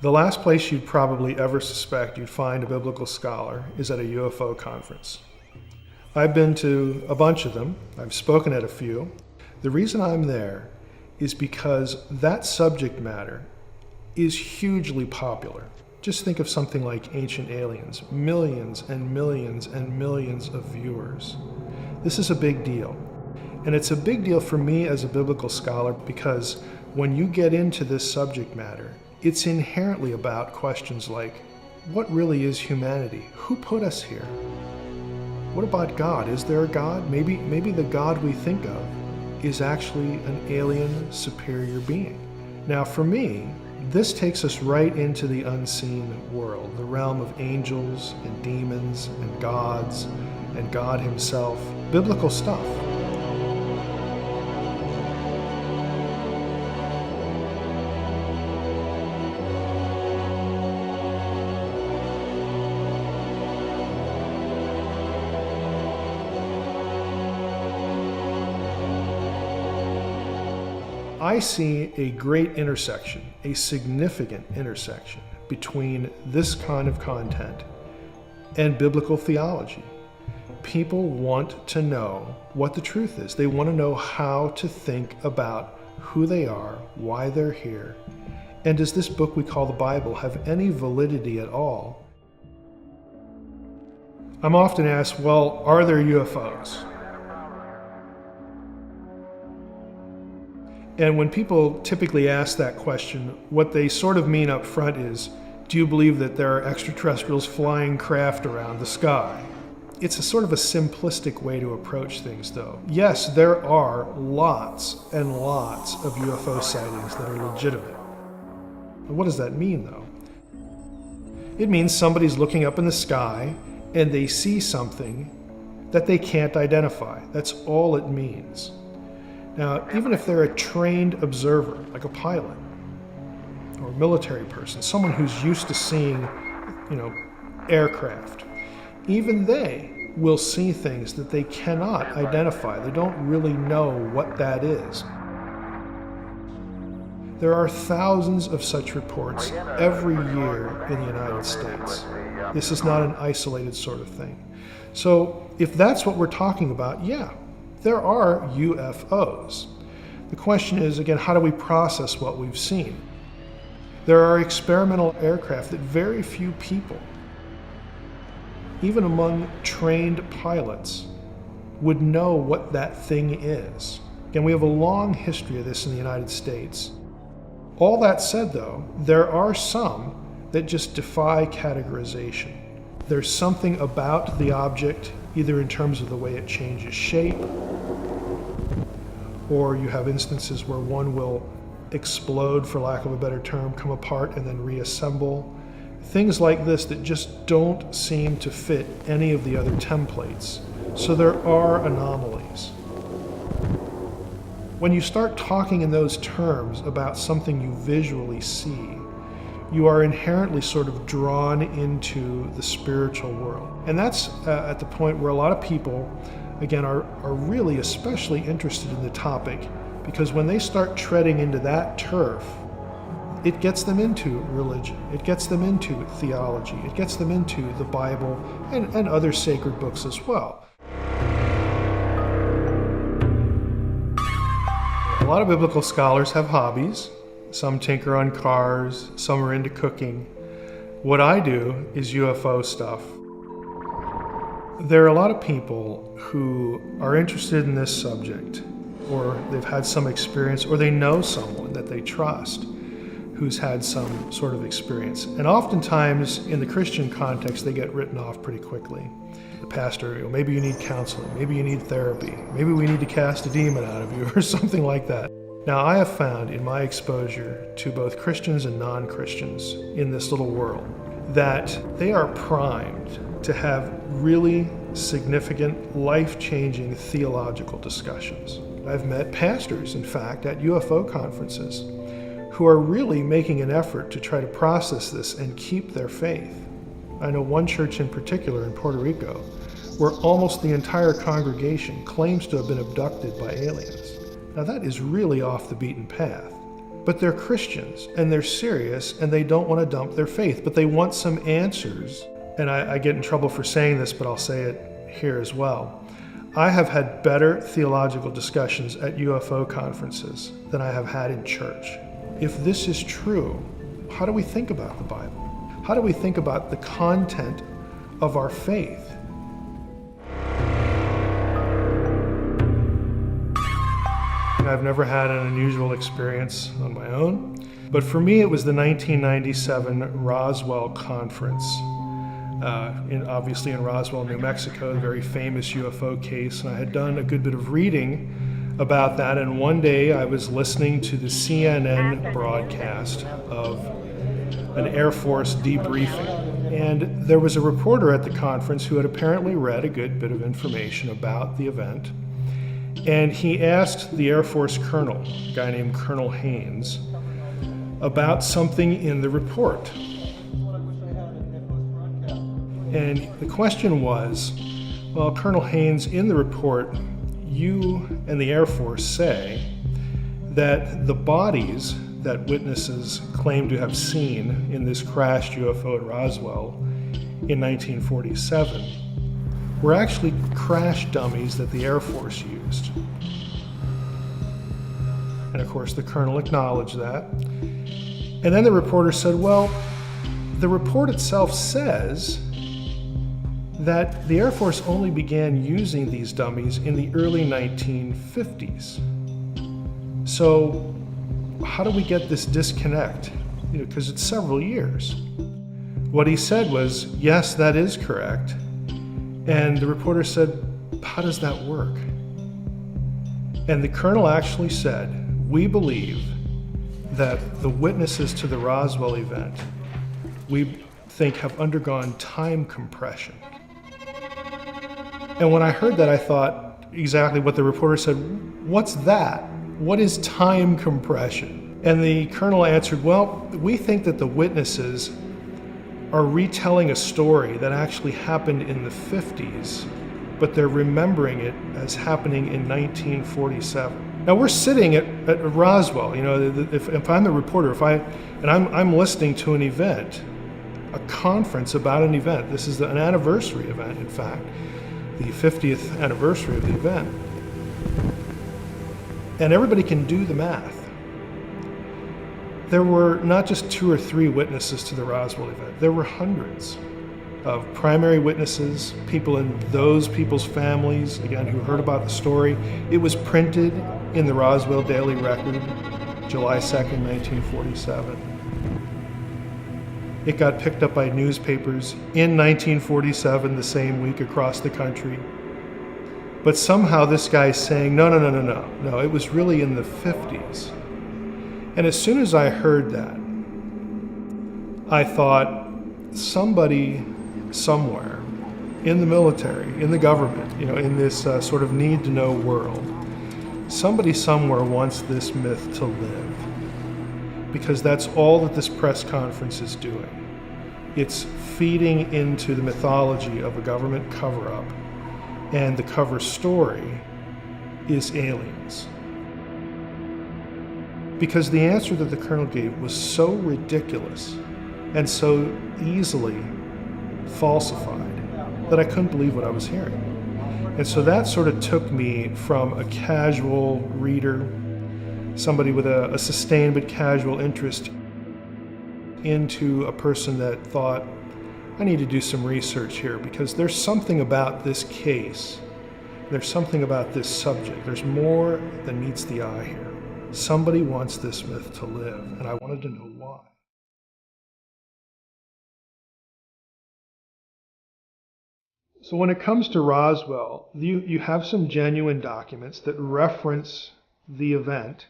The last place you'd probably ever suspect you'd find a biblical scholar is at a UFO conference. I've been to a bunch of them. I've spoken at a few. The reason I'm there is because that subject matter is hugely popular. Just think of something like Ancient Aliens, millions and millions and millions of viewers. This is a big deal. And it's a big deal for me as a biblical scholar because when you get into this subject matter, it's inherently about questions like, what really is humanity? Who put us here? What about God? Is there a God? Maybe the God we think of is actually an alien superior being. Now for me, this takes us right into the unseen world, the realm of angels and demons and gods and God himself, biblical stuff. I see a great intersection, a significant intersection between this kind of content and biblical theology. People want to know what the truth is. They want to know how to think about who they are, why they're here, and does this book we call the Bible have any validity at all? I'm often asked, well, are there UFOs? And when people typically ask that question, what they sort of mean up front is, do you believe that there are extraterrestrials flying craft around the sky? It's a sort of a simplistic way to approach things, though. Yes, there are lots and lots of UFO sightings that are legitimate. What does that mean, though? It means somebody's looking up in the sky and they see something that they can't identify. That's all it means. Now, even if they're a trained observer, like a pilot or a military person, someone who's used to seeing, aircraft, even they will see things that they cannot identify. They don't really know what that is. There are thousands of such reports every year in the United States. This is not an isolated sort of thing. So if that's what we're talking about, yeah, there are UFOs. The question is, again, how do we process what we've seen? There are experimental aircraft that very few people, even among trained pilots, would know what that thing is. Again, we have a long history of this in the United States. All that said, though, there are some that just defy categorization. There's something about the object, either in terms of the way it changes shape, or you have instances where one will explode, for lack of a better term, come apart and then reassemble. Things like this that just don't seem to fit any of the other templates. So there are anomalies. When you start talking in those terms about something you visually see, you are inherently sort of drawn into the spiritual world. And that's at the point where a lot of people, again, are really especially interested in the topic, because when they start treading into that turf, it gets them into religion, it gets them into theology, it gets them into the Bible and other sacred books as well. A lot of biblical scholars have hobbies. Some tinker on cars, some are into cooking. What I do is UFO stuff. There are a lot of people who are interested in this subject, or they've had some experience, or they know someone that they trust who's had some sort of experience. And oftentimes, in the Christian context, they get written off pretty quickly. The pastor, maybe you need counseling, maybe you need therapy, maybe we need to cast a demon out of you, or something like that. Now, I have found in my exposure to both Christians and non-Christians in this little world that they are primed to have really significant, life-changing theological discussions. I've met pastors, in fact, at UFO conferences who are really making an effort to try to process this and keep their faith. I know one church in particular in Puerto Rico where almost the entire congregation claims to have been abducted by aliens. Now that is really off the beaten path. But they're Christians, and they're serious, and they don't want to dump their faith, but they want some answers. And I get in trouble for saying this, but I'll say it here as well. I have had better theological discussions at UFO conferences than I have had in church. If this is true, how do we think about the Bible? How do we think about the content of our faith? I've never had an unusual experience on my own, but for me it was the 1997 Roswell Conference, obviously in Roswell, New Mexico, the very famous UFO case, and I had done a good bit of reading about that, and one day I was listening to the CNN broadcast of an Air Force debriefing, and there was a reporter at the conference who had apparently read a good bit of information about the event. And he asked the Air Force colonel, a guy named Colonel Haynes, about something in the report. And the question was, well, Colonel Haynes, in the report, you and the Air Force say that the bodies that witnesses claim to have seen in this crashed UFO at Roswell in 1947 were actually crash dummies that the Air Force used. And of course the colonel acknowledged that. And then the reporter said, well, the report itself says that the Air Force only began using these dummies in the early 1950s. So how do we get this disconnect? Because it's several years. What he said was, yes, that is correct. And the reporter said, how does that work? And the colonel actually said, we believe that the witnesses to the Roswell event, we think, have undergone time compression. And when I heard that, I thought exactly what the reporter said, what's that? What is time compression? And the colonel answered, well, we think that the witnesses are retelling a story that actually happened in the 50s, but they're remembering it as happening in 1947. Now we're sitting at Roswell, if I'm the reporter, I'm listening to an event, a conference about an event. This is an anniversary event, in fact, the 50th anniversary of the event. And everybody can do the math. There were not just 2 or 3 witnesses to the Roswell event. There were hundreds of primary witnesses, people in those people's families, again, who heard about the story. It was printed in the Roswell Daily Record, July 2nd, 1947. It got picked up by newspapers in 1947, the same week, across the country. But somehow this guy's saying, no, it was really in the 50s. And as soon as I heard that, I thought, somebody somewhere in the military, in the government, in this sort of need-to-know world, somebody somewhere wants this myth to live. Because that's all that this press conference is doing. It's feeding into the mythology of a government cover-up, and the cover story is aliens. Because the answer that the colonel gave was so ridiculous and so easily falsified that I couldn't believe what I was hearing. And so that sort of took me from a casual reader, somebody with a sustained but casual interest, into a person that thought, I need to do some research here, because there's something about this case, there's something about this subject, there's more than meets the eye here. Somebody wants this myth to live, and I wanted to know why. So when it comes to Roswell, you have some genuine documents that reference the event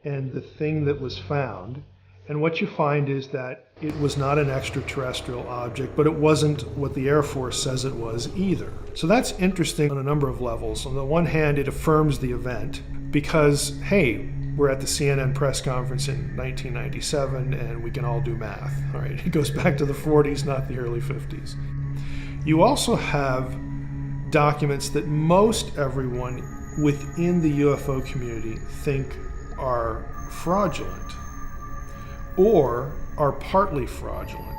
and the thing that was found. And what you find is that it was not an extraterrestrial object, but it wasn't what the Air Force says it was either. So that's interesting on a number of levels. On the one hand, it affirms the event because, hey, we're at the CNN press conference in 1997 and we can all do math. All right, it goes back to the 40s, not the early 50s. You also have documents that most everyone within the UFO community think are fraudulent. or are partly fraudulent.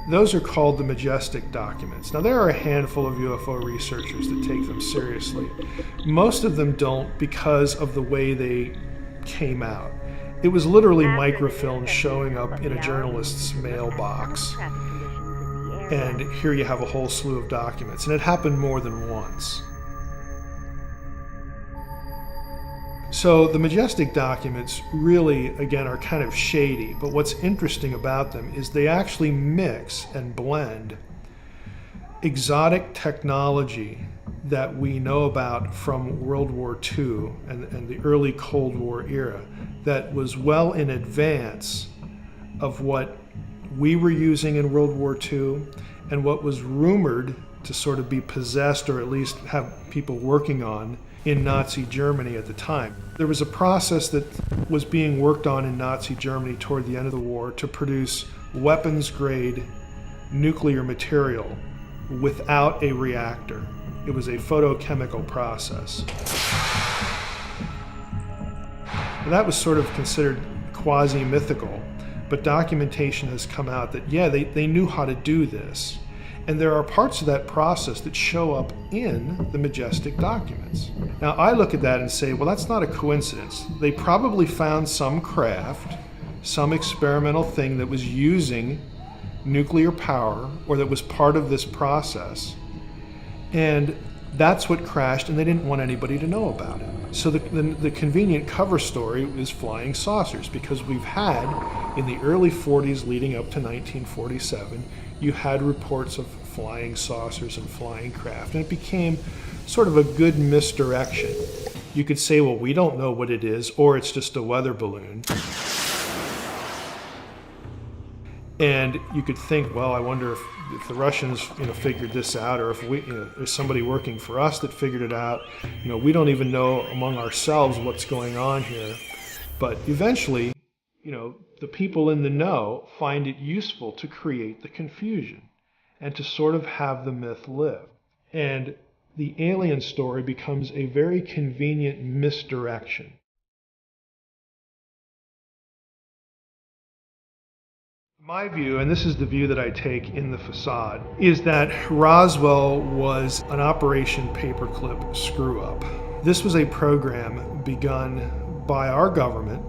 Those are called the majestic documents. Now, there are a handful of UFO researchers that take them seriously. Most of them don't because of the way they came out. It was literally microfilm showing up in a journalist's mailbox. And here you have a whole slew of documents. And it happened more than once. So the majestic documents really, again, are kind of shady, but what's interesting about them is they actually mix and blend exotic technology that we know about from World War II and the early Cold War era that was well in advance of what we were using in World War II and what was rumored to sort of be possessed or at least have people working on in Nazi Germany at the time. There was a process that was being worked on in Nazi Germany toward the end of the war to produce weapons-grade nuclear material without a reactor. It was a photochemical process. And that was sort of considered quasi-mythical, but documentation has come out that, yeah, they knew how to do this. And there are parts of that process that show up in the majestic documents. Now, I look at that and say, well, that's not a coincidence. They probably found some craft, some experimental thing that was using nuclear power or that was part of this process. And that's what crashed, and they didn't want anybody to know about it. So the convenient cover story is flying saucers, because we've had, in the early 40s leading up to 1947, you had reports of flying saucers and flying craft, and it became sort of a good misdirection. You could say, well, we don't know what it is, or it's just a weather balloon. And you could think, well, I wonder if the Russians, figured this out, or if there's somebody working for us that figured it out. We don't even know among ourselves what's going on here. But eventually, the people in the know find it useful to create the confusion and to sort of have the myth live. And the alien story becomes a very convenient misdirection. My view, and this is the view that I take in the facade, is that Roswell was an Operation Paperclip screw-up. This was a program begun by our government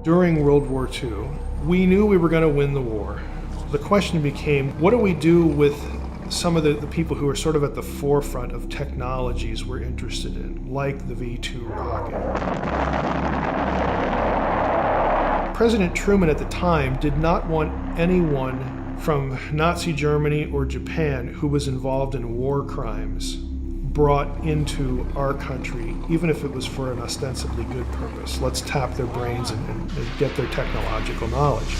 during World War II. We knew we were going to win the war. The question became, what do we do with some of the people who are sort of at the forefront of technologies we're interested in, like the V-2 rocket? President Truman at the time did not want anyone from Nazi Germany or Japan who was involved in war crimes brought into our country, even if it was for an ostensibly good purpose. Let's tap their brains and get their technological knowledge.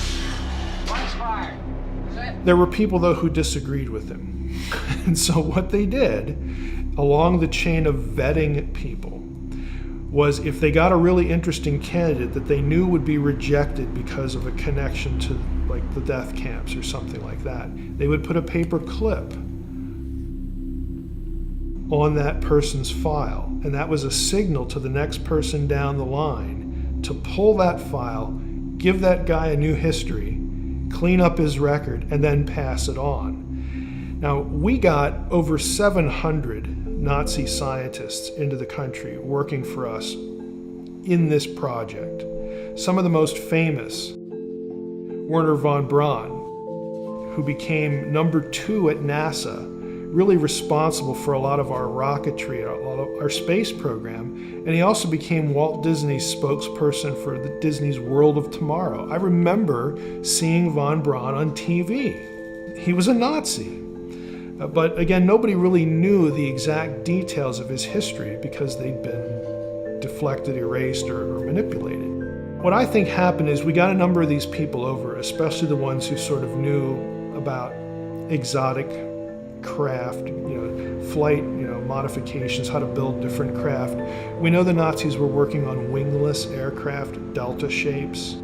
There were people, though, who disagreed with him. And so what they did, along the chain of vetting people, was if they got a really interesting candidate that they knew would be rejected because of a connection to like the death camps or something like that, they would put a paper clip on that person's file. And that was a signal to the next person down the line to pull that file, give that guy a new history, clean up his record, and then pass it on. Now, we got over 700 Nazi scientists into the country working for us in this project. Some of the most famous, Wernher von Braun, who became #2 at NASA, really responsible for a lot of our rocketry, a lot of our space program, and he also became Walt Disney's spokesperson for the Disney's World of Tomorrow. I remember seeing von Braun on TV. He was a Nazi. But again, nobody really knew the exact details of his history because they'd been deflected, erased, or manipulated. What I think happened is we got a number of these people over, especially the ones who sort of knew about exotic craft, flight, modifications, how to build different craft. We know the Nazis were working on wingless aircraft, delta shapes,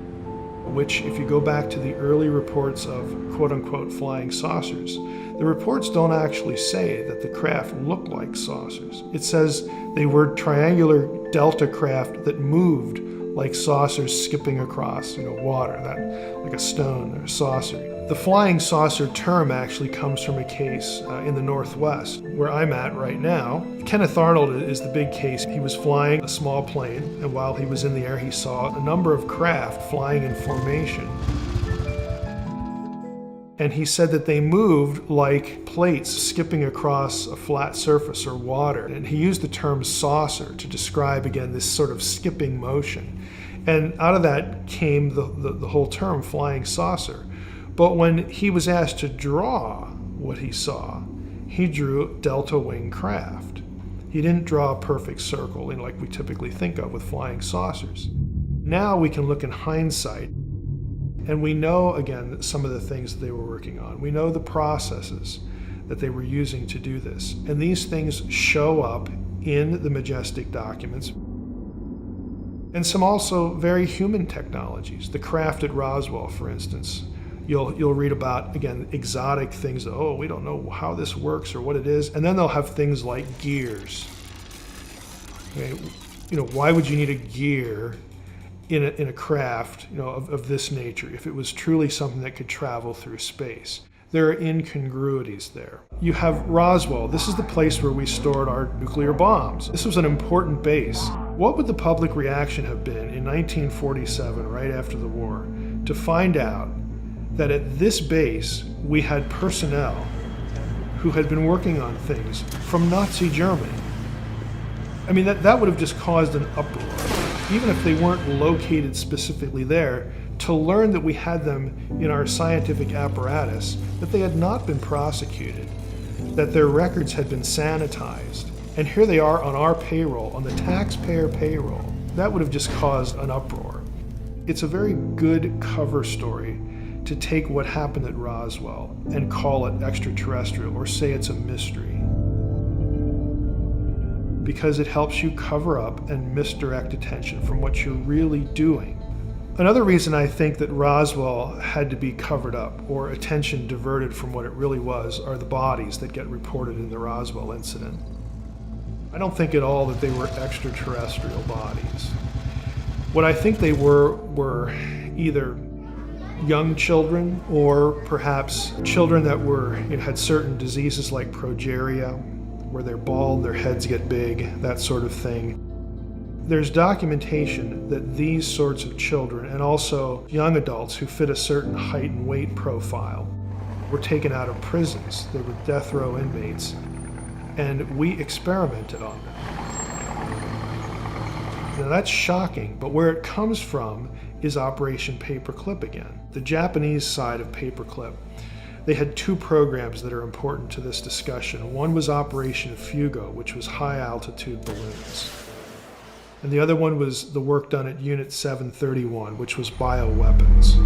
which, if you go back to the early reports of quote-unquote flying saucers, the reports don't actually say that the craft looked like saucers. It says they were triangular delta craft that moved like saucers skipping across, water, that like a stone or a saucer. The flying saucer term actually comes from a case in the Northwest, where I'm at right now. Kenneth Arnold is the big case. He was flying a small plane, and while he was in the air, he saw a number of craft flying in formation. And he said that they moved like plates skipping across a flat surface or water. And he used the term saucer to describe, again, this sort of skipping motion. And out of that came the whole term flying saucer. But when he was asked to draw what he saw, he drew delta wing craft. He didn't draw a perfect circle like we typically think of with flying saucers. Now we can look in hindsight, and we know, again, some of the things that they were working on. We know the processes that they were using to do this. And these things show up in the Majestic documents. And some also very human technologies. The craft at Roswell, for instance. You'll read about, again, exotic things. Oh, we don't know how this works or what it is. And then they'll have things like gears. Okay? Why would you need a gear in a craft, of this nature, if it was truly something that could travel through space? There are incongruities there. You have Roswell. This is the place where we stored our nuclear bombs. This was an important base. What would the public reaction have been in 1947, right after the war, to find out that at this base we had personnel who had been working on things from Nazi Germany? I mean, that would have just caused an uproar. Even if they weren't located specifically there, to learn that we had them in our scientific apparatus, that they had not been prosecuted, that their records had been sanitized, and here they are on our payroll, on the taxpayer payroll, that would have just caused an uproar. It's a very good cover story to take what happened at Roswell and call it extraterrestrial or say it's a mystery, because it helps you cover up and misdirect attention from what you're really doing. Another reason I think that Roswell had to be covered up or attention diverted from what it really was are the bodies that get reported in the Roswell incident. I don't think at all that they were extraterrestrial bodies. What I think they were either young children or perhaps children that had certain diseases like progeria, where they're bald, their heads get big, that sort of thing. There's documentation that these sorts of children, and also young adults who fit a certain height and weight profile, were taken out of prisons. They were death row inmates, and we experimented on them. Now that's shocking, but where it comes from is Operation Paperclip again. The Japanese side of Paperclip, they had two programs that are important to this discussion. One was Operation Fugo, which was high-altitude balloons. And the other one was the work done at Unit 731, which was bioweapons.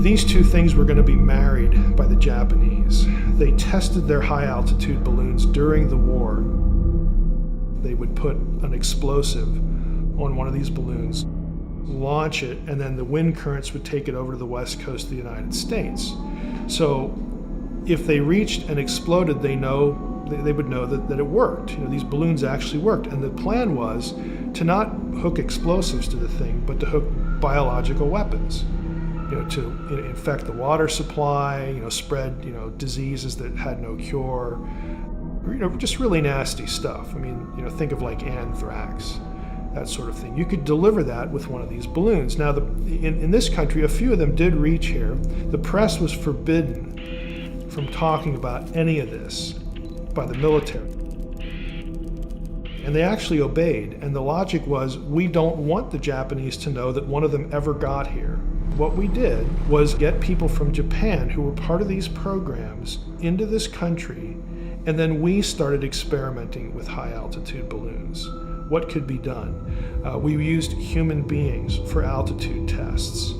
These two things were going to be married by the Japanese. They tested their high-altitude balloons during the war. They would put an explosive on one of these balloons, launch it, and then the wind currents would take it over to the west coast of the United States. So if they reached and exploded, they would know that it worked. These balloons actually worked. And the plan was to not hook explosives to the thing, but to hook biological weapons, to infect the water supply, spread, diseases that had no cure, just really nasty stuff. I mean, think of like anthrax, that sort of thing. You could deliver that with one of these balloons. Now, in this country, a few of them did reach here. The press was forbidden from talking about any of this by the military. And they actually obeyed. And the logic was, we don't want the Japanese to know that one of them ever got here. What we did was get people from Japan who were part of these programs into this country, and then we started experimenting with high-altitude balloons. What could be done? We used human beings for altitude tests.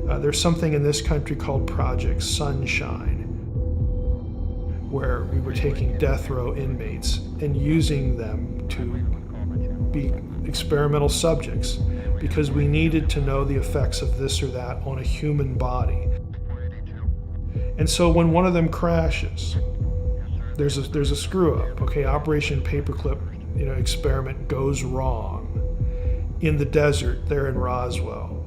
There's something in this country called Project Sunshine, where we were taking death row inmates and using them to be experimental subjects because we needed to know the effects of this or that on a human body. And so when one of them crashes, there's a screw up. Okay, Operation Paperclip, experiment goes wrong. in the desert there in Roswell.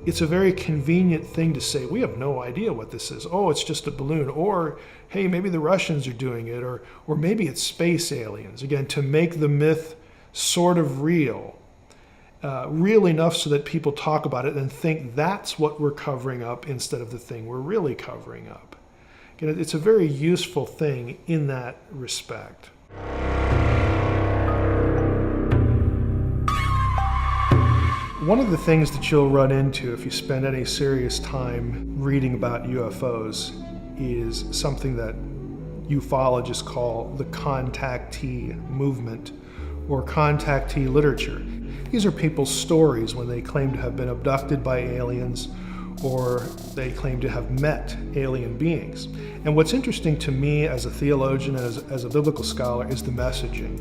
It's a very convenient thing to say, we have no idea what this is. Oh, it's just a balloon. Or, hey, maybe the Russians are doing it. Or maybe it's space aliens. Again, to make the myth sort of real. Real enough so that people talk about it and think that's what we're covering up instead of the thing we're really covering up. Again, it's a very useful thing in that respect. One of the things that you'll run into if you spend any serious time reading about UFOs is something that ufologists call the contactee movement or contactee literature. These are people's stories when they claim to have been abducted by aliens or they claim to have met alien beings. And what's interesting to me as a theologian, as a biblical scholar, is the messaging.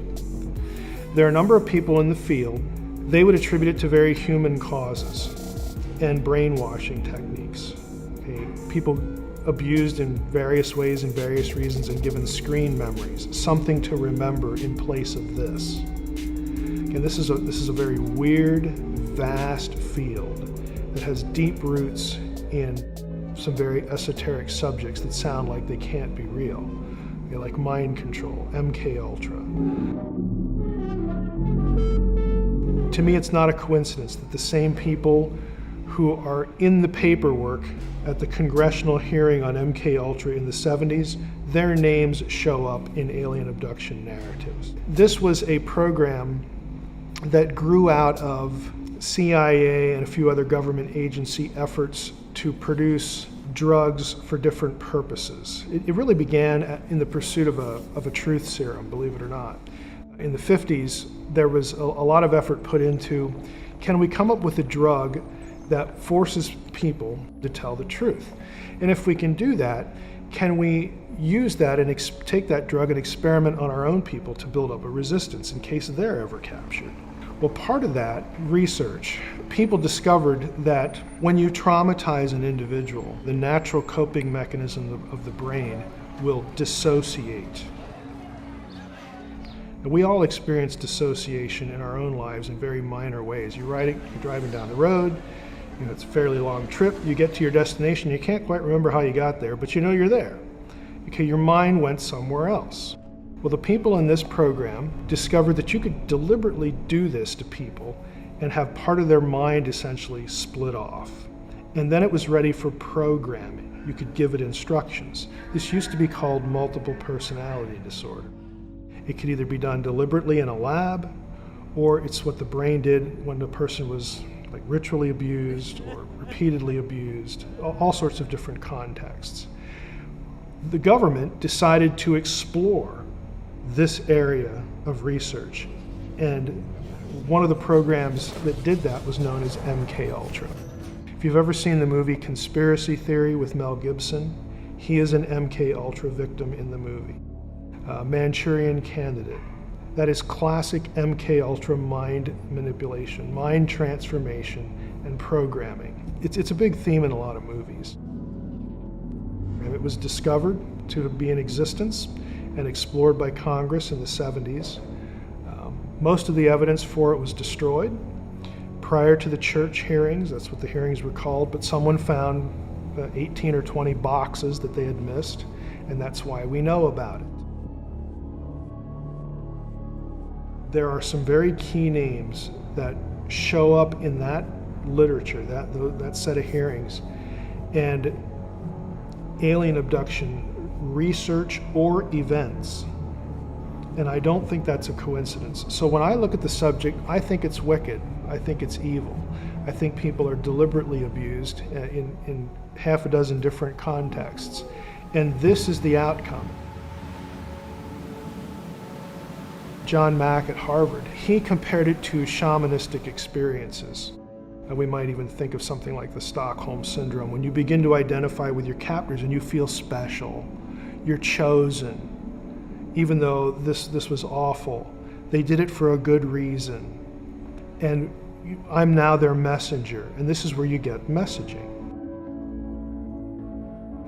There are a number of people in the field. They would attribute it to very human causes and brainwashing techniques. Okay? People abused in various ways and various reasons and given screen memories, something to remember in place of this. Again, this is a very weird, vast field that has deep roots in some very esoteric subjects that sound like they can't be real, okay, like mind control, MK Ultra. To me, it's not a coincidence that the same people who are in the paperwork at the congressional hearing on MK Ultra in the 70s, their names show up in alien abduction narratives. This was a program that grew out of CIA and a few other government agency efforts to produce drugs for different purposes. It really began in the pursuit of a truth serum, believe it or not. In the 50s, there was a lot of effort put into, can we come up with a drug that forces people to tell the truth? And if we can do that, can we use that and take that drug and experiment on our own people to build up a resistance in case they're ever captured? Well, part of that research, people discovered that when you traumatize an individual, the natural coping mechanism of the brain will dissociate. And we all experience dissociation in our own lives in very minor ways. You're driving down the road, it's a fairly long trip, you get to your destination, you can't quite remember how you got there, but you know you're there. Okay, your mind went somewhere else. Well, the people in this program discovered that you could deliberately do this to people and have part of their mind essentially split off. And then it was ready for programming. You could give it instructions. This used to be called multiple personality disorder. It could either be done deliberately in a lab, or it's what the brain did when the person was like ritually abused or repeatedly abused, all sorts of different contexts. The government decided to explore this area of research, and one of the programs that did that was known as MK Ultra. If you've ever seen the movie Conspiracy Theory with Mel Gibson, he is an MK Ultra victim in the movie. Manchurian Candidate. That is classic MK Ultra mind manipulation, mind transformation, and programming. It's a big theme in a lot of movies. And it was discovered to be in existence and explored by Congress in the 70s. Most of the evidence for it was destroyed prior to the church hearings. That's what the hearings were called, but someone found 18 or 20 boxes that they had missed, and that's why we know about it. There are some very key names that show up in that literature, that set of hearings, and alien abduction research or events. And I don't think that's a coincidence. So when I look at the subject, I think it's wicked. I think it's evil. I think people are deliberately abused in half a dozen different contexts. And this is the outcome. John Mack at Harvard, he compared it to shamanistic experiences. And we might even think of something like the Stockholm Syndrome, when you begin to identify with your captors and you feel special. You're chosen. Even though this was awful, they did it for a good reason. And I'm now their messenger. And this is where you get messaging.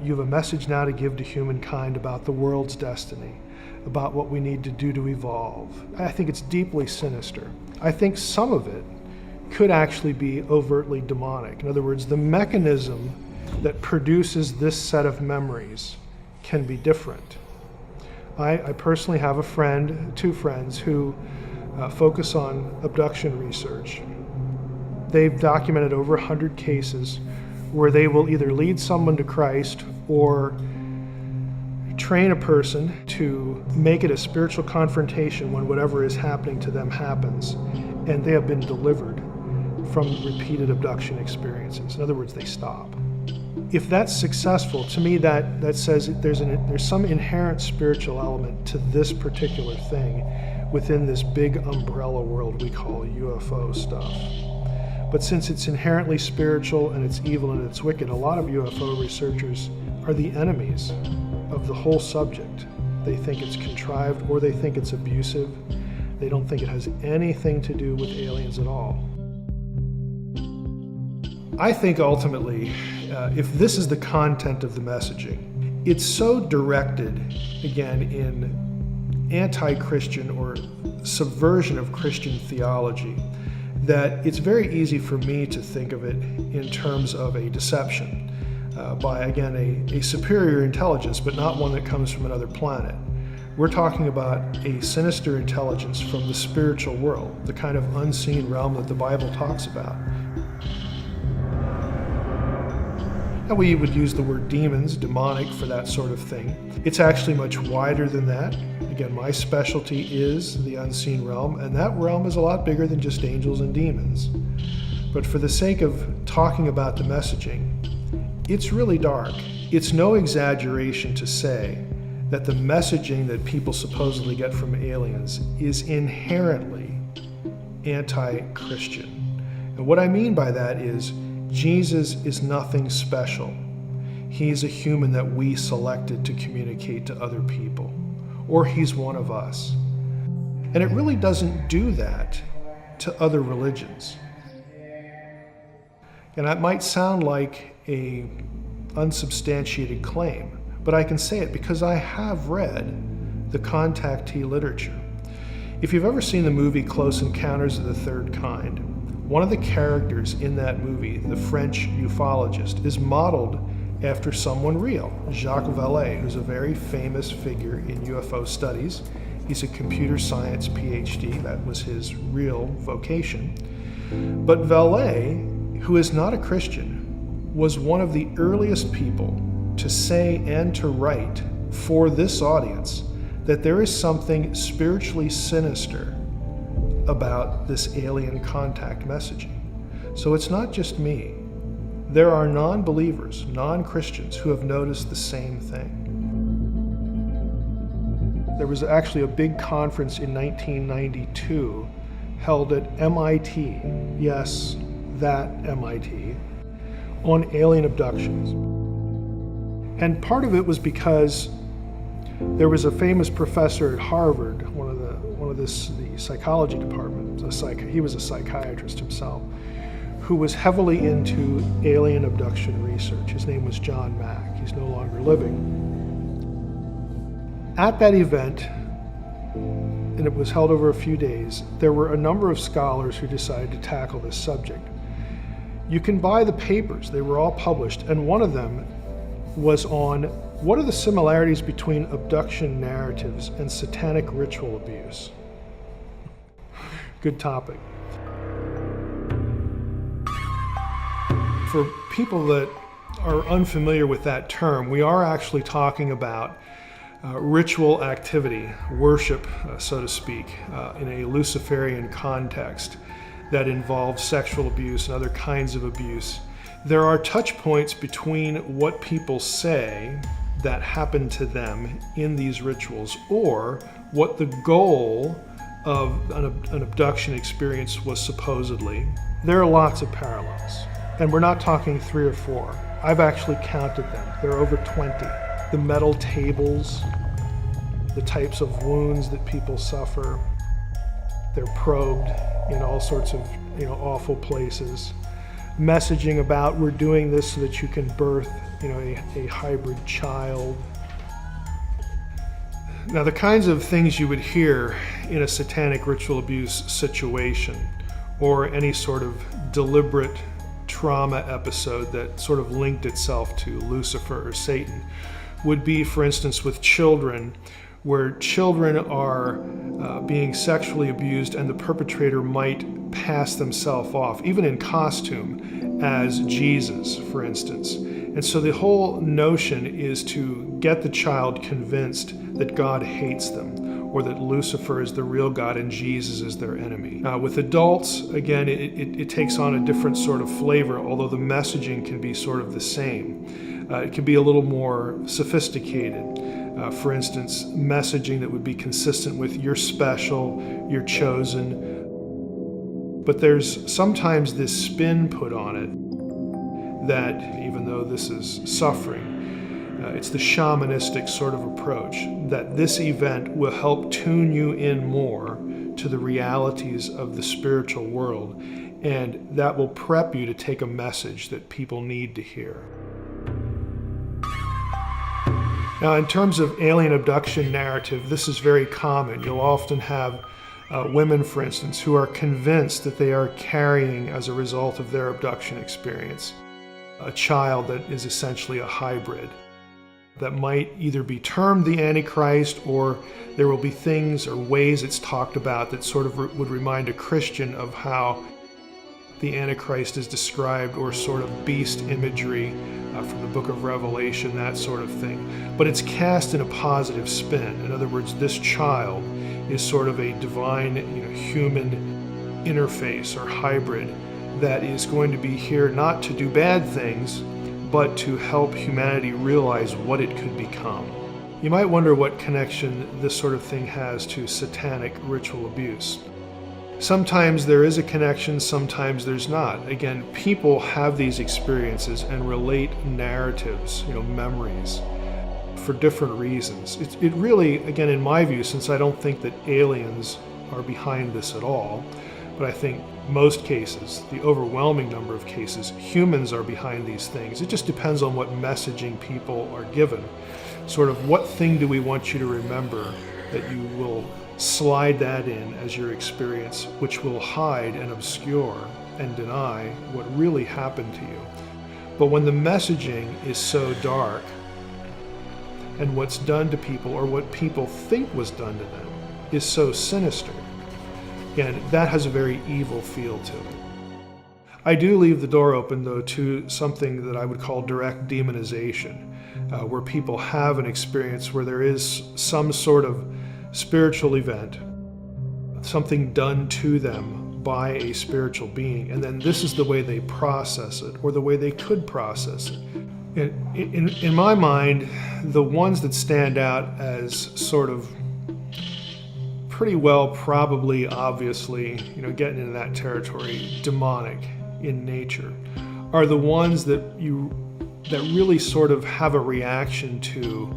You have a message now to give to humankind about the world's destiny, about what we need to do to evolve. I think it's deeply sinister. I think some of it could actually be overtly demonic. In other words, the mechanism that produces this set of memories can be different. I personally have two friends who focus on abduction research. They've documented over 100 cases where they will either lead someone to Christ or train a person to make it a spiritual confrontation when whatever is happening to them happens, and they have been delivered from repeated abduction experiences. In other words, they stop. If that's successful, to me that says there's some inherent spiritual element to this particular thing within this big umbrella world we call UFO stuff. But since it's inherently spiritual and it's evil and it's wicked, a lot of UFO researchers are the enemies of the whole subject. They think it's contrived, or they think it's abusive. They don't think it has anything to do with aliens at all. I think ultimately, if this is the content of the messaging, it's so directed, again, in anti-Christian or subversion of Christian theology, that it's very easy for me to think of it in terms of a deception by, again, a superior intelligence, but not one that comes from another planet. We're talking about a sinister intelligence from the spiritual world, the kind of unseen realm that the Bible talks about. And we would use the word demons, demonic, for that sort of thing. It's actually much wider than that. Again, my specialty is the unseen realm, and that realm is a lot bigger than just angels and demons. But for the sake of talking about the messaging, it's really dark. It's no exaggeration to say that the messaging that people supposedly get from aliens is inherently anti-Christian. And what I mean by that is Jesus is nothing special. He's a human that we selected to communicate to other people, or he's one of us. And it really doesn't do that to other religions. And that might sound like a unsubstantiated claim, but I can say it because I have read the contactee literature. If you've ever seen the movie Close Encounters of the Third Kind, one of the characters in that movie, the French ufologist, is modeled after someone real, Jacques Vallée, who's a very famous figure in UFO studies. He's a computer science PhD, that was his real vocation. But Vallée, who is not a Christian, was one of the earliest people to say and to write for this audience that there is something spiritually sinister about this alien contact messaging. So it's not just me. There are non-believers, non-Christians who have noticed the same thing. There was actually a big conference in 1992 held at MIT, yes, that MIT, on alien abductions. And part of it was because there was a famous professor at Harvard, one of the psychology department, he was a psychiatrist himself, who was heavily into alien abduction research. His name was John Mack. He's no longer living. At that event, and it was held over a few days, there were a number of scholars who decided to tackle this subject. You can buy the papers, they were all published, and one of them was on what are the similarities between abduction narratives and satanic ritual abuse. Good topic. For people that are unfamiliar with that term, we are actually talking about ritual activity, worship, so to speak, in a Luciferian context that involves sexual abuse and other kinds of abuse. There are touch points between what people say that happened to them in these rituals or what the goal of an abduction experience was supposedly. There are lots of parallels, and we're not talking 3 or 4. I've actually counted them. There are over 20. The metal tables, the types of wounds that people suffer. They're probed in all sorts of awful places. Messaging about we're doing this so that you can birth a hybrid child. Now, the kinds of things you would hear in a satanic ritual abuse situation or any sort of deliberate trauma episode that sort of linked itself to Lucifer or Satan would be, for instance, with children, where children are being sexually abused and the perpetrator might pass themselves off, even in costume, as Jesus, for instance. And so the whole notion is to get the child convinced that God hates them, or that Lucifer is the real God and Jesus is their enemy. With adults, again, it takes on a different sort of flavor, although the messaging can be sort of the same. It can be a little more sophisticated. For instance, messaging that would be consistent with you're special, you're chosen. But there's sometimes this spin put on it that even though this is suffering, it's the shamanistic sort of approach, that this event will help tune you in more to the realities of the spiritual world, and that will prep you to take a message that people need to hear. Now, in terms of alien abduction narrative, this is very common. You'll often have women, for instance, who are convinced that they are carrying, as a result of their abduction experience, a child that is essentially a hybrid that might either be termed the Antichrist, or there will be things or ways it's talked about that sort of would remind a Christian of how the Antichrist is described, or sort of beast imagery from the book of Revelation, that sort of thing. But it's cast in a positive spin. In other words, this child is sort of a divine, human interface or hybrid that is going to be here not to do bad things, but to help humanity realize what it could become. You might wonder what connection this sort of thing has to satanic ritual abuse. Sometimes there is a connection, sometimes there's not. Again, people have these experiences and relate narratives, memories, for different reasons. It really, again, in my view, since I don't think that aliens are behind this at all, but I think most cases, the overwhelming number of cases, humans are behind these things. It just depends on what messaging people are given. Sort of what thing do we want you to remember that you will slide that in as your experience, which will hide and obscure and deny what really happened to you. But when the messaging is so dark, and what's done to people, or what people think was done to them, is so sinister, and that has a very evil feel to it. I do leave the door open, though, to something that I would call direct demonization, where people have an experience where there is some sort of spiritual event, something done to them by a spiritual being, and then this is the way they process it, or the way they could process it. In my mind, the ones that stand out as sort of pretty well, probably, obviously, getting into that territory, demonic in nature, are the ones that really sort of have a reaction to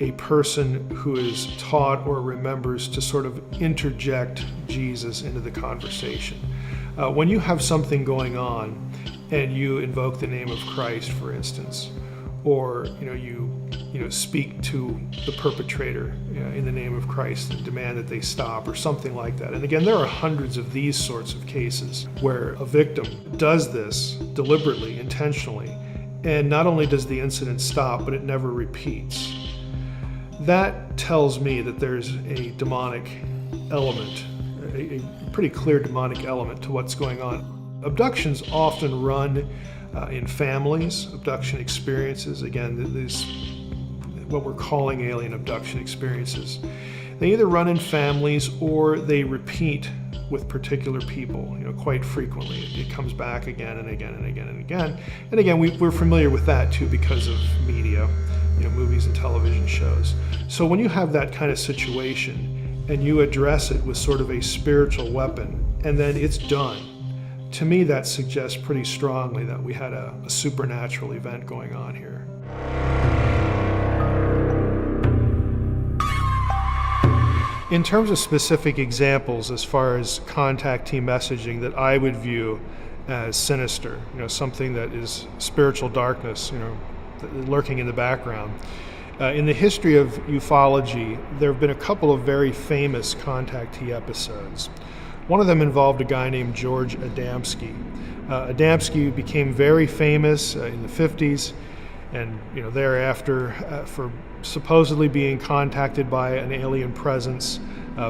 a person who is taught or remembers to sort of interject Jesus into the conversation. When you have something going on and you invoke the name of Christ, for instance, or you speak to the perpetrator in the name of Christ and demand that they stop, or something like that. And again, there are hundreds of these sorts of cases where a victim does this deliberately, intentionally, and not only does the incident stop, but it never repeats. That tells me that there's a demonic element, a pretty clear demonic element to what's going on. Abductions often run in families, abduction experiences. Again, these what we're calling alien abduction experiences. They either run in families or they repeat with particular people, quite frequently. It comes back again and again and again and again. And again, we're familiar with that too because of media, movies and television shows. So when you have that kind of situation and you address it with sort of a spiritual weapon, and then it's done, to me that suggests pretty strongly that we had a supernatural event going on here. In terms of specific examples as far as contactee messaging that I would view as sinister, something that is spiritual darkness, lurking in the background. In the history of ufology, there have been a couple of very famous contactee episodes. One of them involved a guy named George Adamski. Adamski became very famous in the 50s, and thereafter for supposedly being contacted by an alien presence,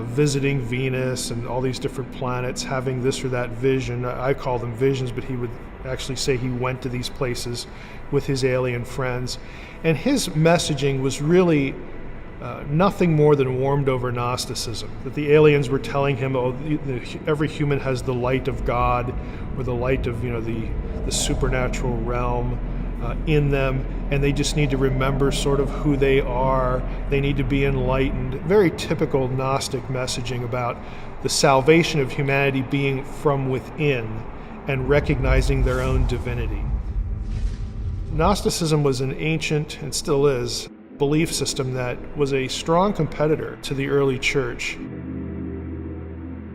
visiting Venus and all these different planets, having this or that vision. I call them visions, but he would actually say he went to these places with his alien friends. And his messaging was really nothing more than warmed over Gnosticism, that the aliens were telling him, every human has the light of God, or the light of the supernatural realm in them, and they just need to remember sort of who they are. They need to be enlightened. Very typical Gnostic messaging about the salvation of humanity being from within and recognizing their own divinity. Gnosticism was an ancient, and still is, belief system that was a strong competitor to the early church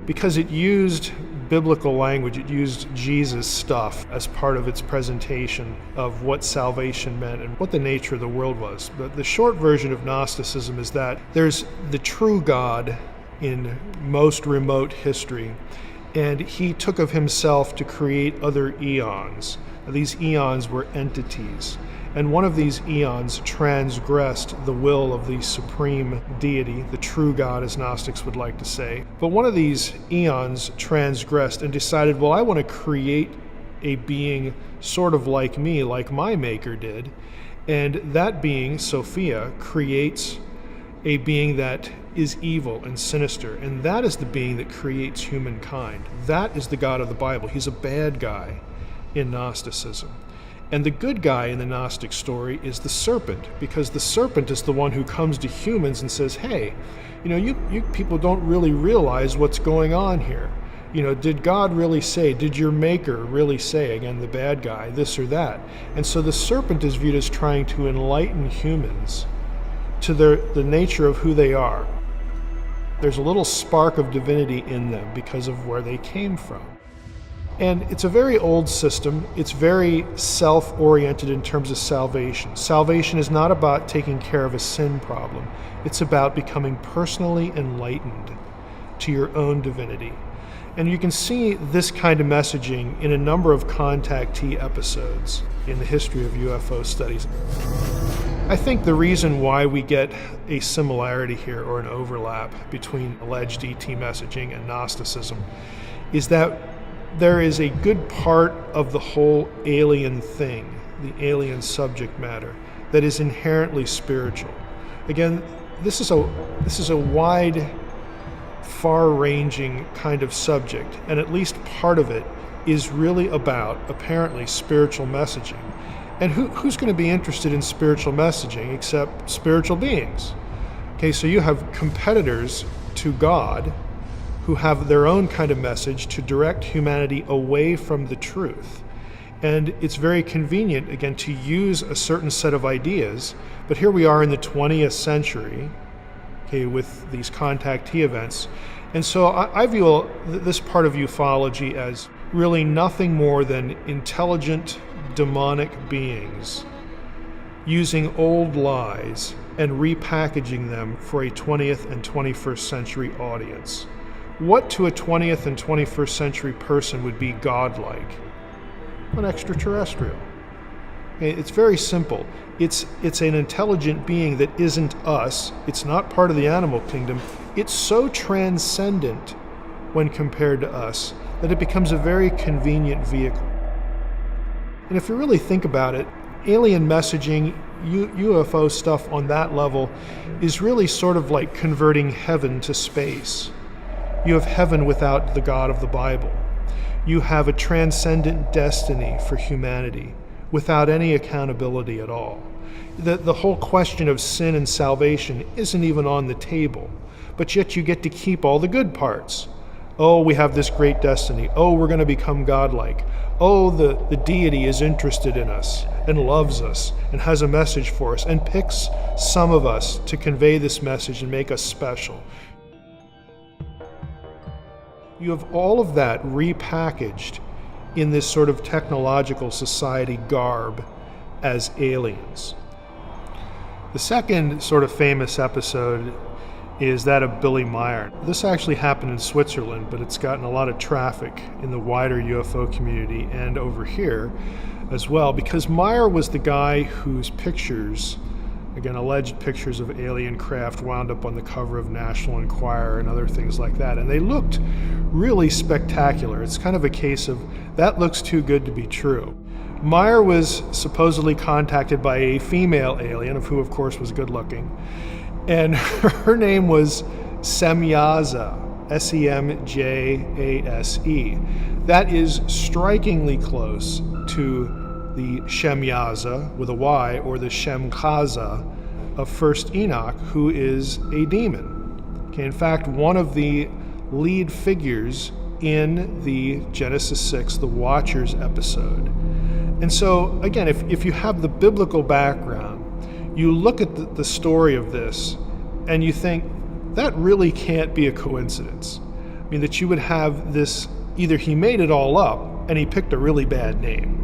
because it used biblical language, it used Jesus stuff as part of its presentation of what salvation meant and what the nature of the world was. But the short version of Gnosticism is that there's the true God in most remote history, and he took of himself to create other eons. These eons were entities, and one of these eons transgressed the will of the supreme deity, the true God, as Gnostics would like to say. But one of these eons transgressed and decided, well, I want to create a being sort of like me, like my maker did. And that being, Sophia, creates a being that is evil and sinister, and that is the being that creates humankind. That is the God of the Bible. He's a bad guy in Gnosticism. And the good guy in the Gnostic story is the serpent, because the serpent is the one who comes to humans and says, hey, you people don't really realize what's going on here. Did God really say, did your maker really say, again, the bad guy, this or that? And so the serpent is viewed as trying to enlighten humans to the nature of who they are. There's a little spark of divinity in them because of where they came from. And it's a very old system. It's very self-oriented in terms of salvation. Salvation is not about taking care of a sin problem. It's about becoming personally enlightened to your own divinity. And you can see this kind of messaging in a number of contactee episodes in the history of UFO studies. I think the reason why we get a similarity here, or an overlap, between alleged ET messaging and Gnosticism is that there is a good part of the whole alien thing, the alien subject matter, that is inherently spiritual. Again, this is a wide, far-ranging kind of subject, and at least part of it is really about, apparently, spiritual messaging. And who's going to be interested in spiritual messaging except spiritual beings? Okay, so you have competitors to God who have their own kind of message to direct humanity away from the truth. And it's very convenient, again, to use a certain set of ideas, but here we are in the 20th century, okay, with these contactee events. And so I view this part of ufology as really nothing more than intelligent, demonic beings using old lies and repackaging them for a 20th and 21st century audience. What to a 20th and 21st century person would be godlike? An extraterrestrial. It's very simple. It's an intelligent being that isn't us. It's not part of the animal kingdom. It's so transcendent when compared to us that it becomes a very convenient vehicle. And if you really think about it, alien messaging, UFO stuff on that level is really sort of like converting heaven to space. You have heaven without the God of the Bible. You have a transcendent destiny for humanity without any accountability at all. The whole question of sin and salvation isn't even on the table, but yet you get to keep all the good parts. Oh, we have this great destiny. Oh, we're going to become godlike. Oh, the deity is interested in us and loves us and has a message for us and picks some of us to convey this message and make us special. You have all of that repackaged in this sort of technological society garb as aliens. The second sort of famous episode is that of Billy Meier. This actually happened in Switzerland, but it's gotten a lot of traffic in the wider UFO community and over here as well, because Meier was the guy whose pictures, again, alleged pictures of alien craft, wound up on the cover of National Enquirer and other things like that. And they looked really spectacular. It's kind of a case of, that looks too good to be true. Meier was supposedly contacted by a female alien, of who, of course, was good looking. And her name was Semjaza, S-E-M-J-A-S-E. That is strikingly close to the Shemyaza with a Y, or the Shemchaza of First Enoch, who is a demon. Okay, in fact, one of the lead figures in the Genesis 6, the Watchers episode. And so, again, if you have the biblical background, you look at the story of this and you think, that really can't be a coincidence. I mean, that you would have this, either he made it all up and he picked a really bad name.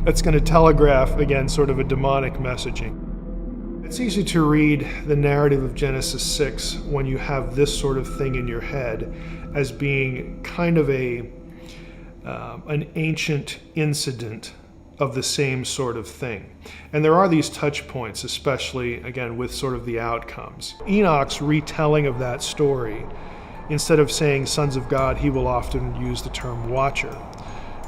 That's going to telegraph, again, sort of a demonic messaging. It's easy to read the narrative of Genesis 6 when you have this sort of thing in your head as being kind of an ancient incident of the same sort of thing. And there are these touch points, especially, again, with sort of the outcomes. Enoch's retelling of that story, instead of saying sons of God, he will often use the term watcher.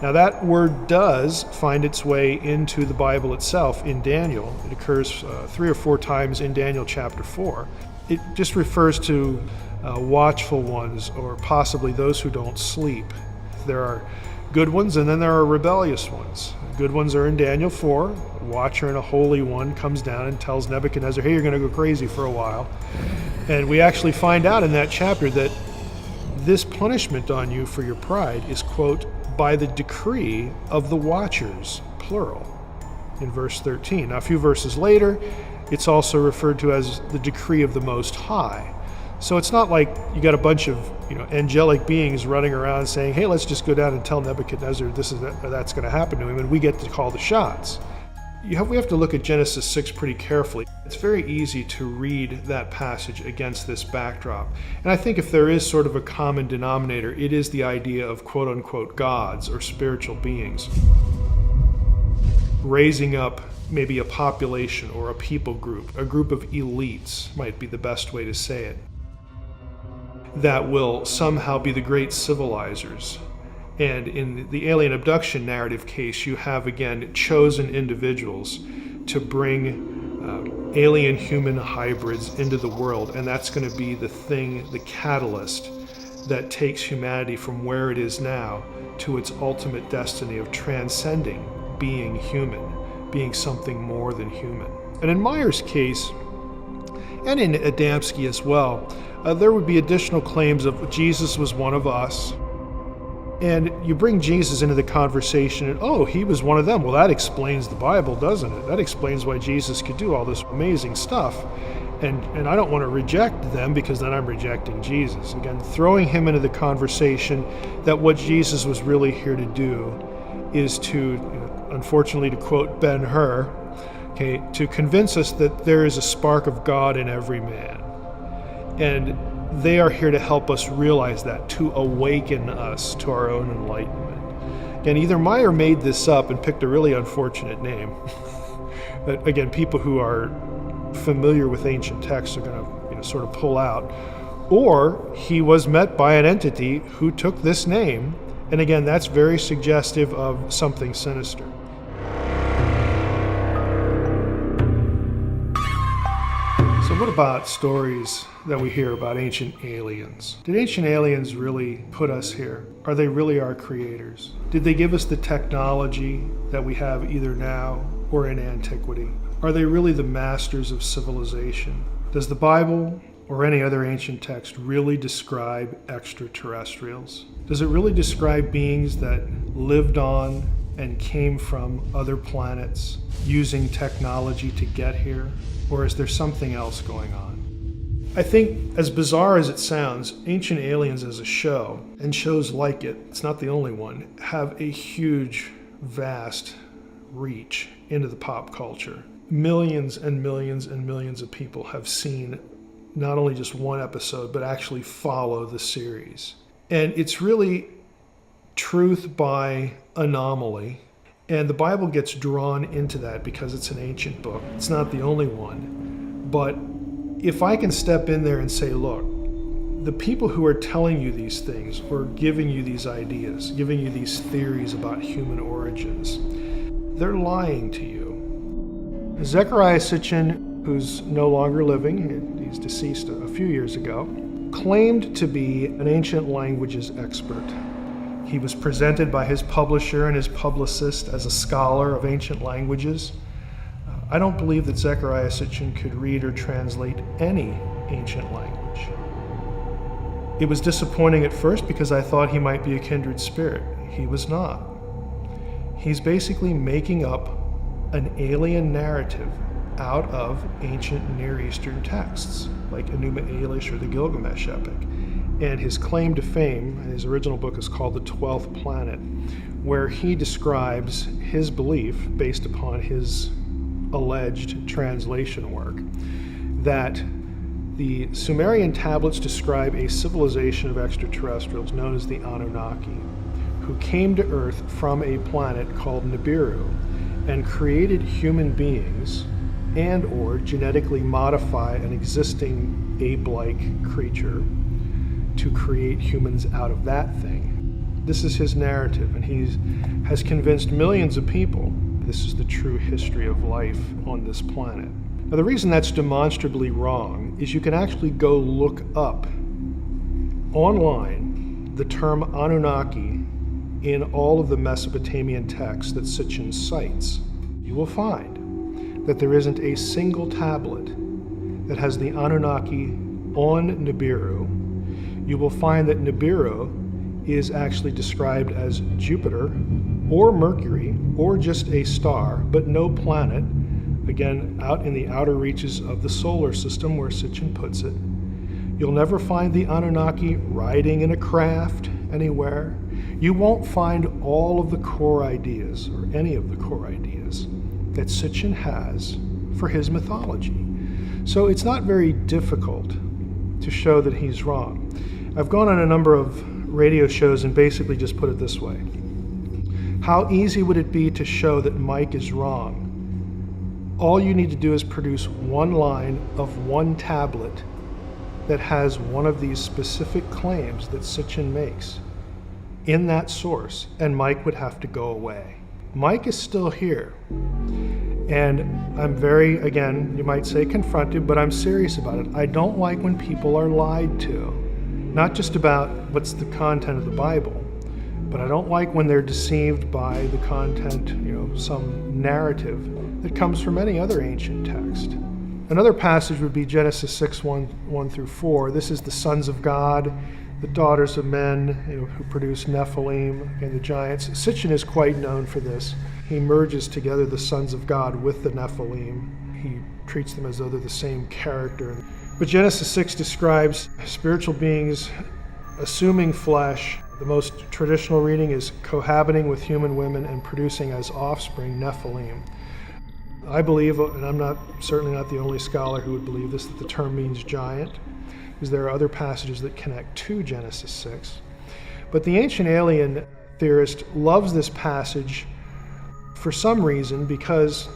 Now that word does find its way into the Bible itself in Daniel. It occurs 3 or 4 times in Daniel chapter 4. It just refers to watchful ones, or possibly those who don't sleep. There are good ones and then there are rebellious ones. Good ones are in Daniel 4. A watcher and a holy one comes down and tells Nebuchadnezzar, hey, you're going to go crazy for a while. And we actually find out in that chapter that this punishment on you for your pride is, quote, by the decree of the watchers, plural, in verse 13. Now, a few verses later, it's also referred to as the decree of the Most High. So it's not like you got a bunch of angelic beings running around saying, hey, let's just go down and tell Nebuchadnezzar that's going to happen to him, and we get to call the shots. We have to look at Genesis 6 pretty carefully. It's very easy to read that passage against this backdrop. And I think if there is sort of a common denominator, it is the idea of quote-unquote gods or spiritual beings raising up maybe a population or a people group, a group of elites might be the best way to say it, that will somehow be the great civilizers. And in the alien abduction narrative case, you have, again, chosen individuals to bring alien human hybrids into the world. And that's going to be the thing, the catalyst that takes humanity from where it is now to its ultimate destiny of transcending being human, being something more than human. And in Meier's case, and in Adamski as well, there would be additional claims of Jesus was one of us. And you bring Jesus into the conversation and, oh, he was one of them. Well, that explains the Bible, doesn't it? That explains why Jesus could do all this amazing stuff. And I don't want to reject them because then I'm rejecting Jesus. Again, throwing him into the conversation that what Jesus was really here to do is to, unfortunately to quote Ben-Hur, okay, to convince us that there is a spark of God in every man. And they are here to help us realize that, to awaken us to our own enlightenment. Again, either Meier made this up and picked a really unfortunate name that, again, people who are familiar with ancient texts are going to sort of pull out, or he was met by an entity who took this name, and again, that's very suggestive of something sinister. So what about stories that we hear about ancient aliens? Did ancient aliens really put us here? Are they really our creators? Did they give us the technology that we have either now or in antiquity? Are they really the masters of civilization? Does the Bible or any other ancient text really describe extraterrestrials? Does it really describe beings that lived on and came from other planets using technology to get here? Or is there something else going on? I think, as bizarre as it sounds, Ancient Aliens as a show, and shows like it, it's not the only one, have a huge, vast reach into the pop culture. Millions and millions and millions of people have seen not only just one episode, but actually follow the series. And it's really truth by anomaly. And the Bible gets drawn into that because it's an ancient book. It's not the only one. But if I can step in there and say, look, the people who are telling you these things or giving you these ideas, giving you these theories about human origins, they're lying to you. Zecharia Sitchin, who's no longer living, he's deceased a few years ago, claimed to be an ancient languages expert. He was presented by his publisher and his publicist as a scholar of ancient languages. I don't believe that Zecharia Sitchin could read or translate any ancient language. It was disappointing at first because I thought he might be a kindred spirit. He was not. He's basically making up an alien narrative out of ancient Near Eastern texts, like Enuma Elish or the Gilgamesh epic. And his claim to fame, his original book is called The 12th Planet, where he describes his belief, based upon his alleged translation work, that the Sumerian tablets describe a civilization of extraterrestrials known as the Anunnaki, who came to Earth from a planet called Nibiru and created human beings and or genetically modify an existing ape-like creature to create humans out of that thing. This is his narrative, and he has convinced millions of people this is the true history of life on this planet. Now, the reason that's demonstrably wrong is you can actually go look up online the term Anunnaki in all of the Mesopotamian texts that Sitchin cites. You will find that there isn't a single tablet that has the Anunnaki on Nibiru. You will find that Nibiru is actually described as Jupiter or Mercury or just a star, but no planet, again, out in the outer reaches of the solar system where Sitchin puts it. You'll never find the Anunnaki riding in a craft anywhere. You won't find all of the core ideas, or any of the core ideas, that Sitchin has for his mythology. So it's not very difficult to show that he's wrong. I've gone on a number of radio shows and basically just put it this way. How easy would it be to show that Mike is wrong? All you need to do is produce one line of one tablet that has one of these specific claims that Sitchin makes in that source, and Mike would have to go away. Mike is still here. And I'm very, again, you might say confronted, but I'm serious about it. I don't like when people are lied to. Not just about what's the content of the Bible, but I don't like when they're deceived by the content, some narrative that comes from any other ancient text. Another passage would be Genesis 6, 1 through 4. This is the sons of God, the daughters of men, who produce Nephilim and the giants. Sitchin is quite known for this. He merges together the sons of God with the Nephilim. He treats them as though they're the same character. But Genesis 6 describes spiritual beings assuming flesh. The most traditional reading is cohabiting with human women and producing as offspring Nephilim. I believe, and I'm certainly not the only scholar who would believe this, that the term means giant, because there are other passages that connect to Genesis 6. But the ancient alien theorist loves this passage for some reason because,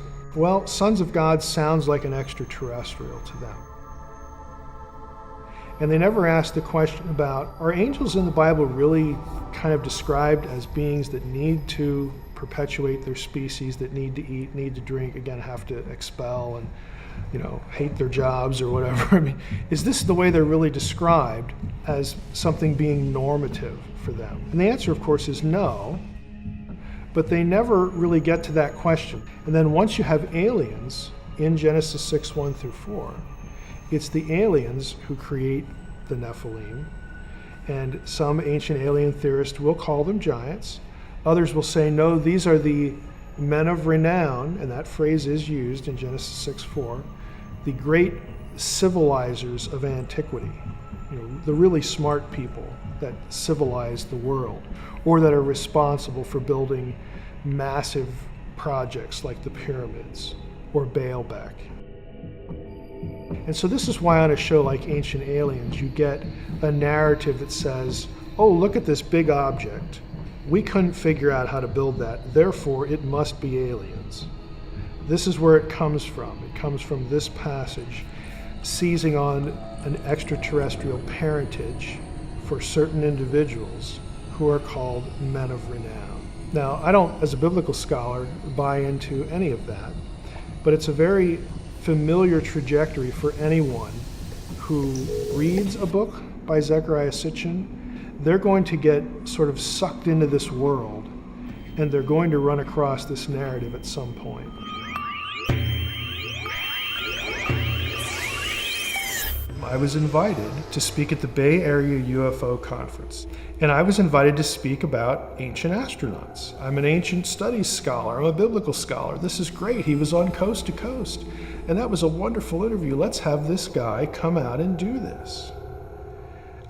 sons of God sounds like an extraterrestrial to them. And they never ask the question about, are angels in the Bible really kind of described as beings that need to perpetuate their species, that need to eat, need to drink, again, have to expel and, hate their jobs or whatever? I mean, is this the way they're really described as something being normative for them? And the answer, of course, is no. But they never really get to that question. And then once you have aliens in Genesis 6, 1 through 4, it's the aliens who create the Nephilim. And some ancient alien theorists will call them giants. Others will say, no, these are the men of renown, and that phrase is used in Genesis 6, 4, the great civilizers of antiquity, the really smart people that civilized the world, or that are responsible for building massive projects like the pyramids or Baalbek. And so this is why on a show like Ancient Aliens, you get a narrative that says, oh, look at this big object. We couldn't figure out how to build that, therefore it must be aliens. This is where it comes from. It comes from this passage, seizing on an extraterrestrial parentage for certain individuals who are called men of renown. Now, I don't, as a biblical scholar, buy into any of that, but it's a very familiar trajectory for anyone who reads a book by Zecharia Sitchin. They're going to get sort of sucked into this world, and they're going to run across this narrative at some point. I was invited to speak at the Bay Area UFO Conference, and I was invited to speak about ancient astronauts. I'm an ancient studies scholar, I'm a biblical scholar. This is great. He was on Coast to Coast, and that was a wonderful interview. Let's have this guy come out and do this.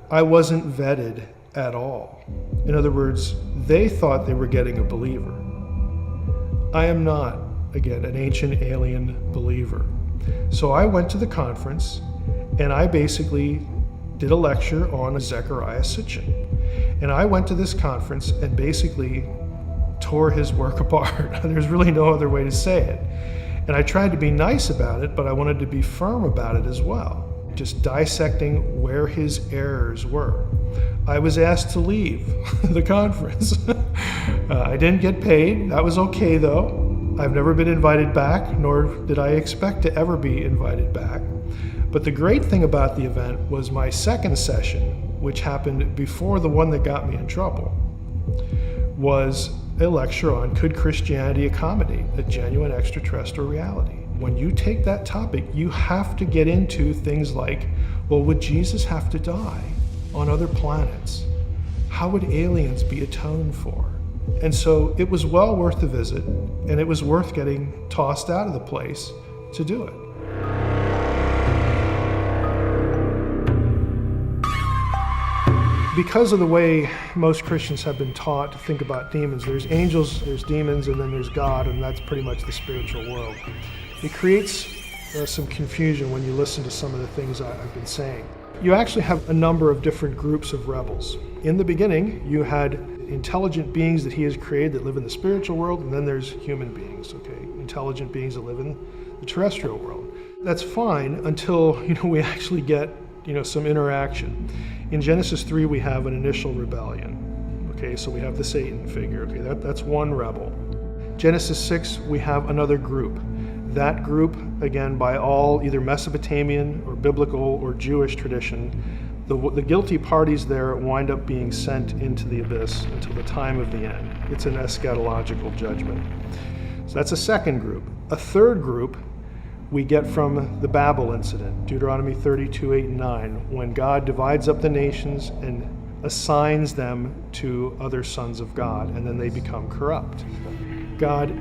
I wasn't vetted at all. In other words, they thought they were getting a believer. I am not, again, an ancient alien believer. So I went to the conference, and I basically did a lecture on Zecharia Sitchin. And I went to this conference and basically tore his work apart. There's really no other way to say it. And I tried to be nice about it, but I wanted to be firm about it as well, just dissecting where his errors were. I was asked to leave the conference. I didn't get paid. That was okay, though. I've never been invited back, nor did I expect to ever be invited back. But the great thing about the event was my second session, which happened before the one that got me in trouble, was a lecture on could Christianity accommodate a genuine extraterrestrial reality? When you take that topic, you have to get into things like, well, would Jesus have to die on other planets? How would aliens be atoned for? And so it was well worth the visit, and it was worth getting tossed out of the place to do it. Because of the way most Christians have been taught to think about demons, there's angels, there's demons, and then there's God, and that's pretty much the spiritual world. It creates some confusion when you listen to some of the things I've been saying. You actually have a number of different groups of rebels. In the beginning, you had intelligent beings that he has created that live in the spiritual world, and then there's human beings, okay? Intelligent beings that live in the terrestrial world. That's fine until, we actually get, some interaction. In Genesis 3, we have an initial rebellion. Okay, so we have the Satan figure. Okay, that's one rebel. Genesis 6, we have another group. That group, again, by all either Mesopotamian or biblical or Jewish tradition, the guilty parties there wind up being sent into the abyss until the time of the end. It's an eschatological judgment. So that's a second group. A third group we get from the Babel incident, Deuteronomy 32, 8, and 9, when God divides up the nations and assigns them to other sons of God, and then they become corrupt. God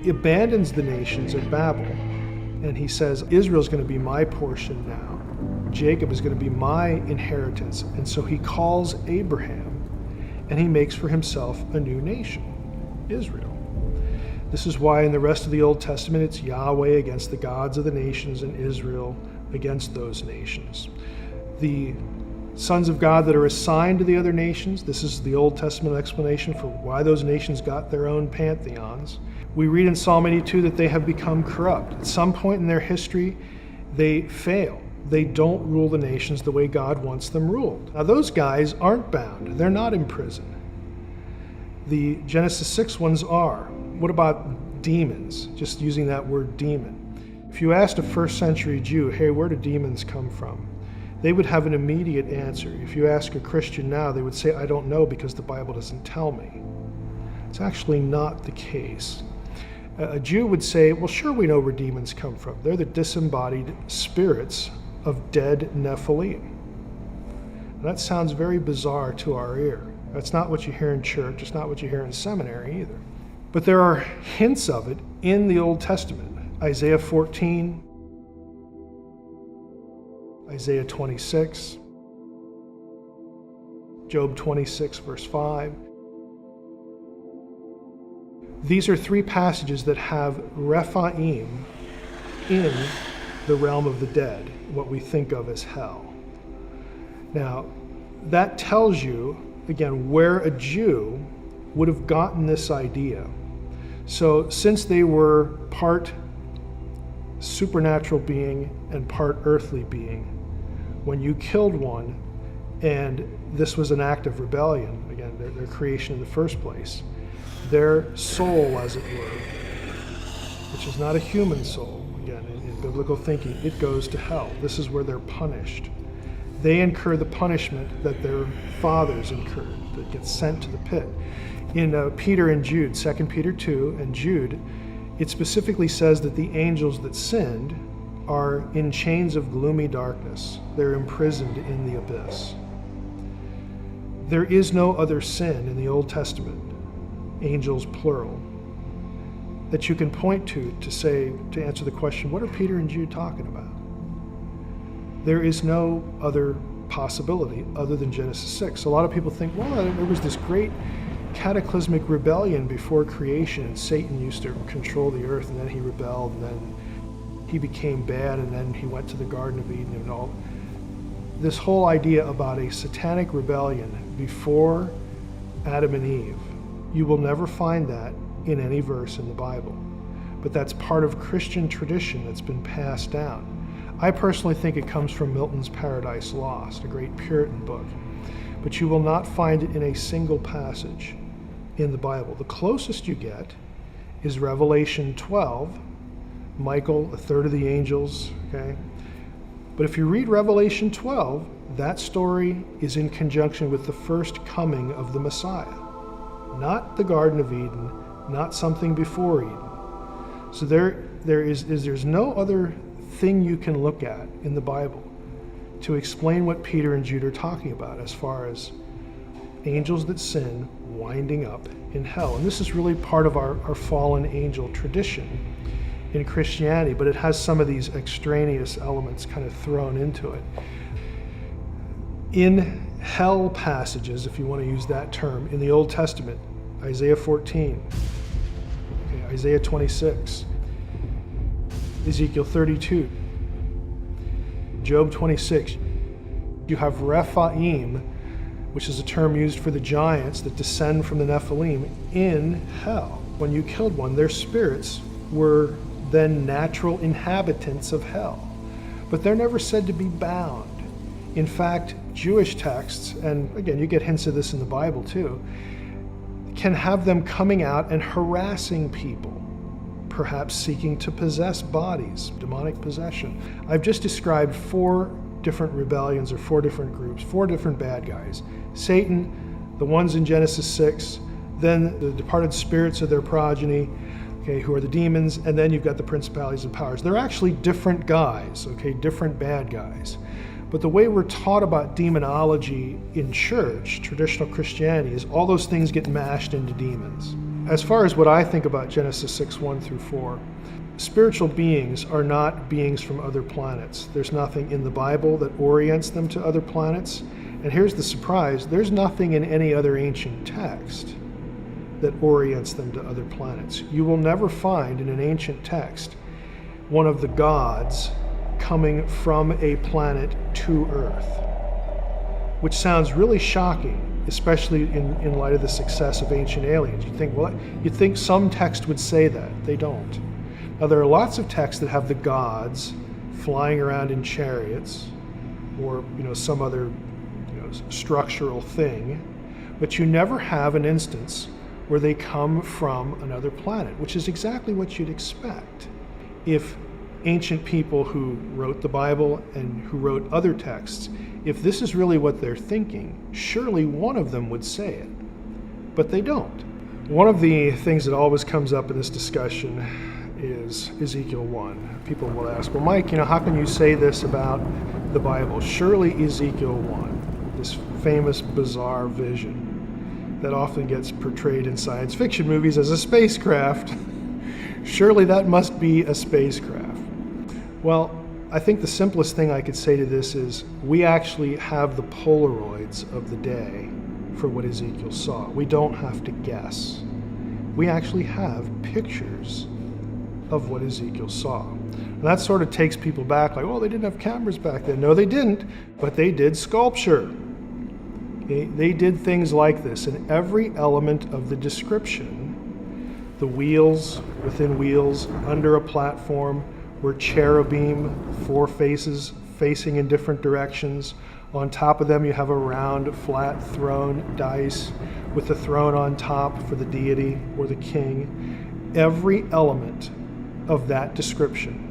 abandons the nations at Babel, and he says, Israel's going to be my portion now. Jacob is going to be my inheritance. And so he calls Abraham, and he makes for himself a new nation, Israel. This is why in the rest of the Old Testament, it's Yahweh against the gods of the nations and Israel against those nations. The sons of God that are assigned to the other nations, this is the Old Testament explanation for why those nations got their own pantheons. We read in Psalm 82 that they have become corrupt. At some point in their history, they fail. They don't rule the nations the way God wants them ruled. Now those guys aren't bound. They're not in prison. The Genesis 6 ones are. What about demons? Just using that word demon. If you asked a first century Jew, hey, where do demons come from? They would have an immediate answer. If you ask a Christian now, they would say, I don't know because the Bible doesn't tell me. It's actually not the case. A Jew would say, well, sure, we know where demons come from. They're the disembodied spirits of dead Nephilim. And that sounds very bizarre to our ear. That's not what you hear in church. It's not what you hear in seminary either. But there are hints of it in the Old Testament. Isaiah 14, Isaiah 26, Job 26, verse 5. These are three passages that have Rephaim in the realm of the dead, what we think of as hell. Now, that tells you, again, where a Jew would have gotten this idea. So since they were part supernatural being and part earthly being, when you killed one, and this was an act of rebellion, again, their creation in the first place, their soul, as it were, which is not a human soul, again, in biblical thinking, it goes to hell. This is where they're punished. They incur the punishment that their fathers incurred, that gets sent to the pit. In Peter and Jude, 2 Peter 2 and Jude, it specifically says that the angels that sinned are in chains of gloomy darkness. They're imprisoned in the abyss. There is no other sin in the Old Testament, angels plural, that you can point to answer the question, what are Peter and Jude talking about? There is no other possibility other than Genesis 6. A lot of people think, well, there was this great cataclysmic rebellion before creation, and Satan used to control the earth, and then he rebelled, and then he became bad, and then he went to the Garden of Eden and all. This whole idea about a satanic rebellion before Adam and Eve, you will never find that in any verse in the Bible. But that's part of Christian tradition that's been passed down. I personally think it comes from Milton's Paradise Lost, a great Puritan book. But you will not find it in a single passage in the Bible. The closest you get is Revelation 12, Michael, a third of the angels, okay? But if you read Revelation 12, that story is in conjunction with the first coming of the Messiah, not the Garden of Eden, not something before Eden. So there's no other thing you can look at in the Bible to explain what Peter and Jude are talking about as far as angels that sin winding up in hell. And this is really part of our fallen angel tradition in Christianity, but it has some of these extraneous elements kind of thrown into it. In hell passages, if you want to use that term, in the Old Testament, Isaiah 14, Isaiah 26, Ezekiel 32, Job 26, you have Rephaim, which is a term used for the giants that descend from the Nephilim in hell. When you killed one, their spirits were then natural inhabitants of hell. But they're never said to be bound. In fact, Jewish texts, and again, you get hints of this in the Bible too, can have them coming out and harassing people, perhaps seeking to possess bodies, demonic possession. I've just described 4 different rebellions or 4 different groups, 4 different bad guys. Satan, the ones in Genesis 6, then the departed spirits of their progeny, okay, who are the demons, and then you've got the principalities and powers. They're actually different guys, okay, different bad guys. But the way we're taught about demonology in church, traditional Christianity, is all those things get mashed into demons. As far as what I think about Genesis 6, 1 through 4, spiritual beings are not beings from other planets. There's nothing in the Bible that orients them to other planets. And here's the surprise, there's nothing in any other ancient text that orients them to other planets. You will never find in an ancient text one of the gods coming from a planet to Earth, which sounds really shocking, especially in light of the success of Ancient Aliens. You'd think some text would say that. They don't. Now, there are lots of texts that have the gods flying around in chariots or some other structural thing, but you never have an instance where they come from another planet, which is exactly what you'd expect. If ancient people who wrote the Bible and who wrote other texts, if this is really what they're thinking, surely one of them would say it, but they don't. One of the things that always comes up in this discussion is Ezekiel 1. People will ask, well, Mike, how can you say this about the Bible? Surely Ezekiel 1, this famous bizarre vision that often gets portrayed in science fiction movies as a spacecraft, surely that must be a spacecraft. Well, I think the simplest thing I could say to this is we actually have the Polaroids of the day for what Ezekiel saw. We don't have to guess. We actually have pictures of what Ezekiel saw. And that sort of takes people back, like, oh, they didn't have cameras back then. No, they didn't, but they did sculpture. Okay? They did things like this, and every element of the description, the wheels within wheels, under a platform, were cherubim, 4 faces facing in different directions. On top of them you have a round, flat throne, dais, with the throne on top for the deity or the king. Every element of that description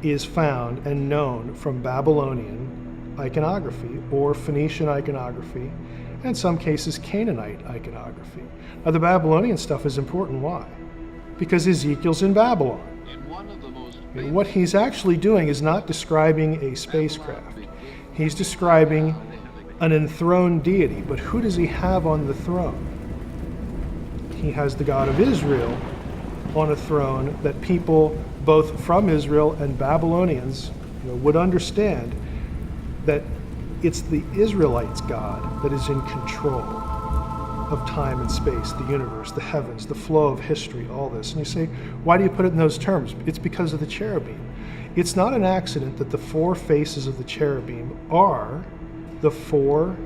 is found and known from Babylonian iconography or Phoenician iconography, and in some cases Canaanite iconography. Now the Babylonian stuff is important. Why? Because Ezekiel's in Babylon. And what he's actually doing is not describing a spacecraft. He's describing an enthroned deity. But who does he have on the throne? He has the God of Israel on a throne that people both from Israel and Babylonians would understand that it's the Israelites' God that is in control of time and space, the universe, the heavens, the flow of history, all this. And you say, why do you put it in those terms? It's because of the cherubim. It's not an accident that the 4 faces of the cherubim are the 4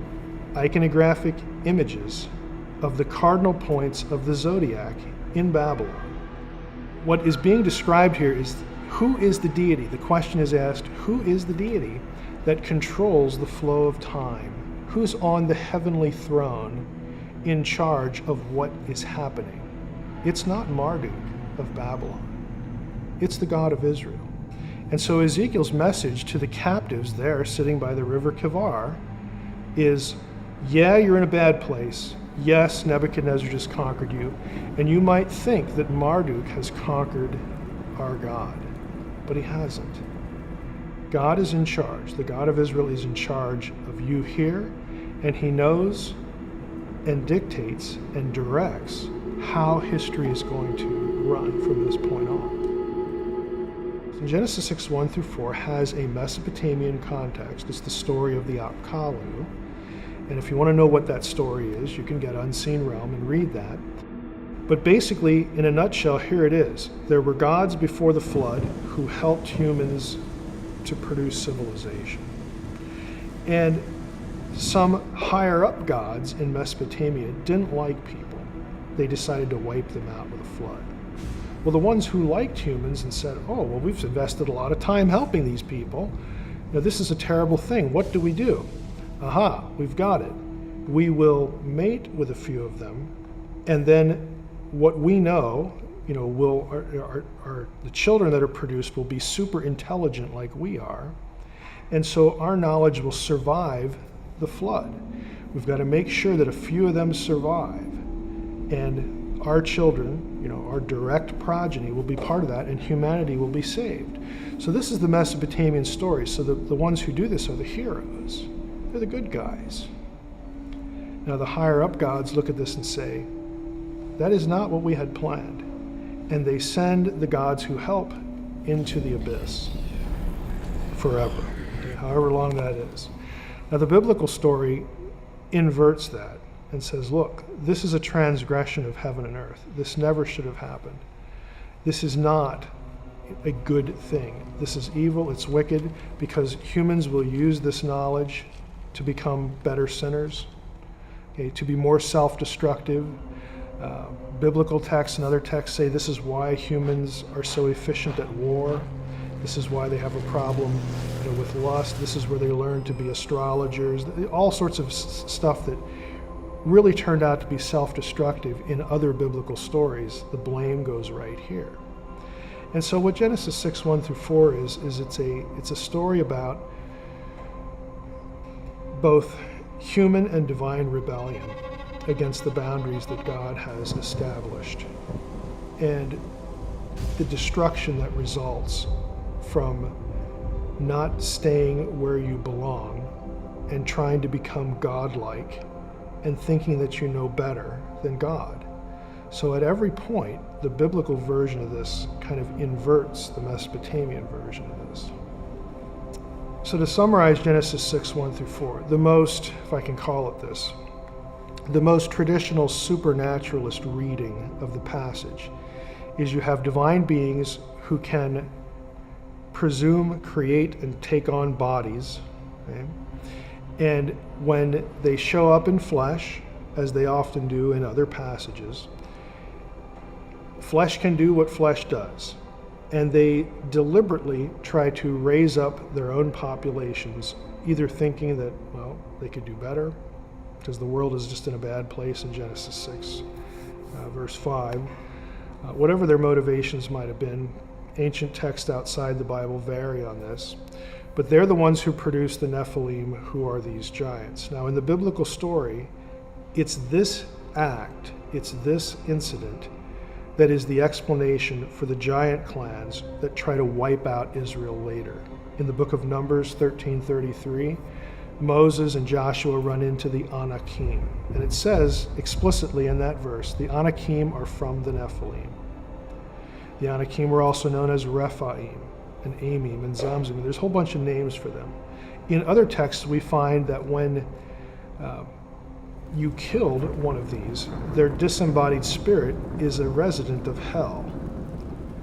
iconographic images of the cardinal points of the zodiac in Babylon. What is being described here is who is the deity? The question is asked, who is the deity that controls the flow of time? Who's on the heavenly throne in charge of what is happening? It's not Marduk of Babylon. It's the God of Israel. And so Ezekiel's message to the captives there sitting by the river Kivar is, yeah, you're in a bad place. Yes, Nebuchadnezzar just conquered you. And you might think that Marduk has conquered our God, but he hasn't. God is in charge. The God of Israel is in charge of you here, and he knows and dictates and directs how history is going to run from this point on. Genesis 6:1 through 4 has a Mesopotamian context. It's the story of the Apkallu. And if you want to know what that story is, you can get Unseen Realm and read that. But basically, in a nutshell, here it is. There were gods before the flood who helped humans to produce civilization. And some higher up gods in Mesopotamia didn't like people. They decided to wipe them out with a flood. Well, the ones who liked humans and said, oh, well, we've invested a lot of time helping these people. This is a terrible thing. What do we do? Aha, we've got it. We will mate with a few of them, and then what we know, the children that are produced will be super intelligent like we are, and so our knowledge will survive the flood. We've got to make sure that a few of them survive, and our children, our direct progeny will be part of that, and humanity will be saved. So this is the Mesopotamian story. So the ones who do this are the heroes. They're the good guys. Now the higher up gods look at this and say, that is not what we had planned. And they send the gods who help into the abyss forever, however long that is. Now the biblical story inverts that and says, look, this is a transgression of heaven and earth. This never should have happened. This is not a good thing. This is evil, it's wicked, because humans will use this knowledge to become better sinners, to be more self-destructive. Biblical texts and other texts say this is why humans are so efficient at war. This is why they have a problem with lust. This is where they learn to be astrologers. All sorts of stuff that really turned out to be self-destructive in other biblical stories. The blame goes right here. And so what Genesis 6:1 through 4 is it's a story about both human and divine rebellion against the boundaries that God has established, and the destruction that results from not staying where you belong and trying to become godlike and thinking that you know better than God. So at every point, the biblical version of this kind of inverts the Mesopotamian version of this. So to summarize Genesis 6:1 through 4, the most, if I can call it this, the most traditional supernaturalist reading of the passage is you have divine beings who can presume, create, and take on bodies. Okay? And when they show up in flesh, as they often do in other passages, flesh can do what flesh does. And they deliberately try to raise up their own populations, either thinking that, well, they could do better, because the world is just in a bad place in Genesis 6, verse 5. Whatever their motivations might have been, ancient texts outside the Bible vary on this. But they're the ones who produce the Nephilim, who are these giants. Now, in the biblical story, it's this act, it's this incident that is the explanation for the giant clans that try to wipe out Israel later. In the book of Numbers 13:33, Moses and Joshua run into the Anakim. And it says explicitly in that verse, the Anakim are from the Nephilim. The Anakim were also known as Rephaim and Amim and Zamzum. There's a whole bunch of names for them. In other texts, we find that when you killed one of these, their disembodied spirit is a resident of hell.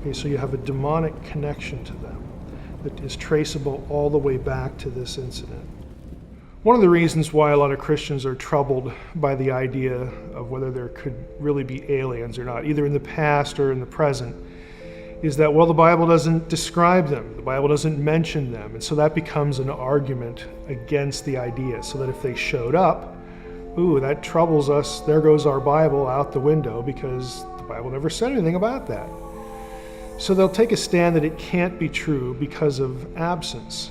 Okay, so you have a demonic connection to them that is traceable all the way back to this incident. One of the reasons why a lot of Christians are troubled by the idea of whether there could really be aliens or not, either in the past or in the present, is that, well, the Bible doesn't describe them, the Bible doesn't mention them, and so that becomes an argument against the idea, so that if they showed up, ooh, that troubles us, there goes our Bible out the window, because the Bible never said anything about that. So they'll take a stand that it can't be true because of absence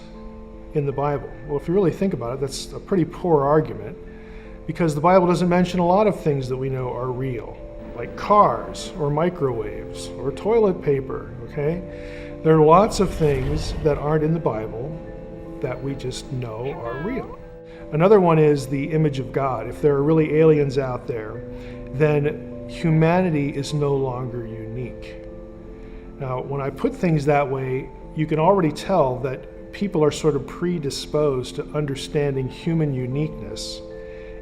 in the Bible. Well, if you really think about it, that's a pretty poor argument, because the Bible doesn't mention a lot of things that we know are real, like cars or microwaves or toilet paper, okay? There are lots of things that aren't in the Bible that we just know are real. Another one is the image of God. If there are really aliens out there, then humanity is no longer unique. Now, when I put things that way, you can already tell that people are sort of predisposed to understanding human uniqueness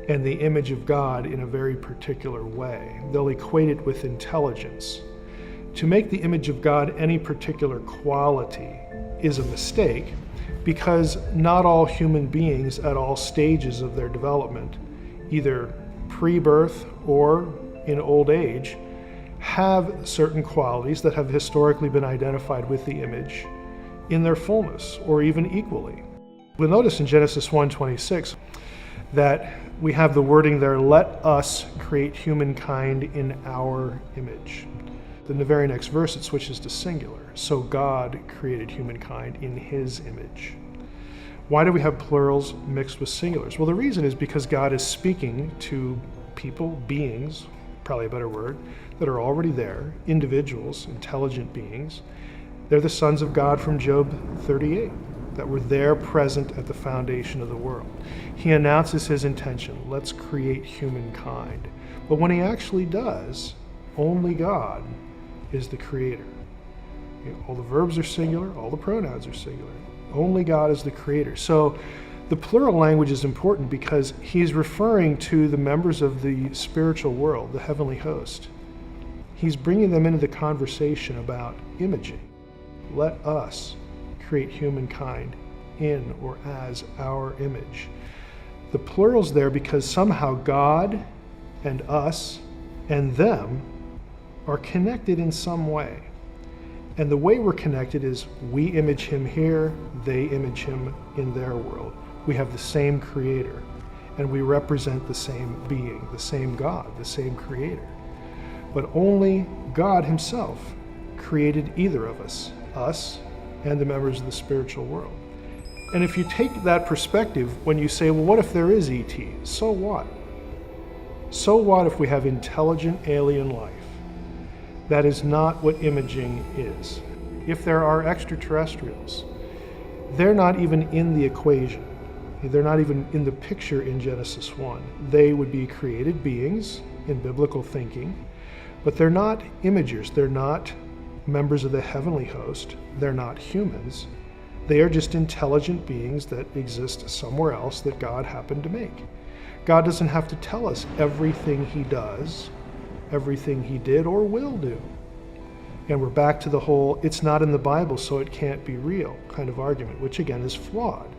and the image of God in a very particular way. They'll equate it with intelligence. To make the image of God any particular quality is a mistake, because not all human beings at all stages of their development, either pre-birth or in old age, have certain qualities that have historically been identified with the image in their fullness, or even equally. We'll notice in Genesis 1:26 that we have the wording there, let us create humankind in our image. In the very next verse, it switches to singular. So God created humankind in his image. Why do we have plurals mixed with singulars? Well, the reason is because God is speaking to people, beings, probably a better word, that are already there, individuals, intelligent beings. They're the sons of God from Job 38, that were there present at the foundation of the world. He announces his intention, let's create humankind. But when he actually does, only God is the creator. All the verbs are singular, all the pronouns are singular. Only God is the creator. So the plural language is important because he's referring to the members of the spiritual world, the heavenly host. He's bringing them into the conversation about imaging. Let us create humankind in or as our image. The plural's there because somehow God and us and them are connected in some way. And the way we're connected is we image him here, they image him in their world. We have the same creator, and we represent the same being, the same God, the same creator. But only God himself created either of us and the members of the spiritual world. And if you take that perspective, when you say, well, what if there is ET? So what? So what if we have intelligent alien life? That is not what imaging is. If there are extraterrestrials, they're not even in the equation. They're not even in the picture in Genesis 1. They would be created beings in biblical thinking, but they're not imagers. They're not members of the heavenly host. They're not humans. They are just intelligent beings that exist somewhere else that God happened to make. God doesn't have to tell us everything he does, everything he did or will do. And we're back to the whole, it's not in the Bible, so it can't be real kind of argument, which again is flawed.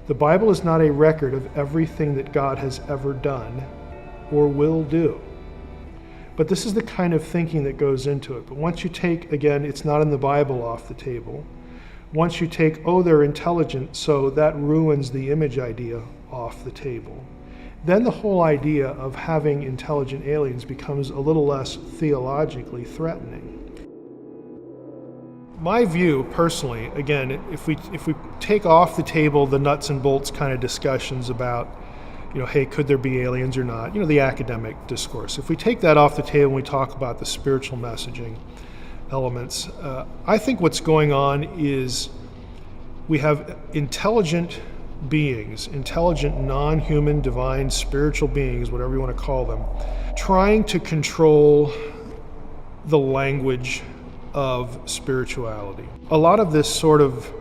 The Bible is not a record of everything that God has ever done or will do. But this is the kind of thinking that goes into it. But once you take, again, it's not in the Bible off the table, once you take, oh, they're intelligent, so that ruins the image idea off the table, then the whole idea of having intelligent aliens becomes a little less theologically threatening. My view, personally, again, if we take off the table the nuts and bolts kind of discussions about, hey, could there be aliens or not, the academic discourse. If we take that off the table and we talk about the spiritual messaging elements, I think what's going on is we have intelligent beings, intelligent, non-human, divine, spiritual beings, whatever you want to call them, trying to control the language of spirituality. A lot of this sort of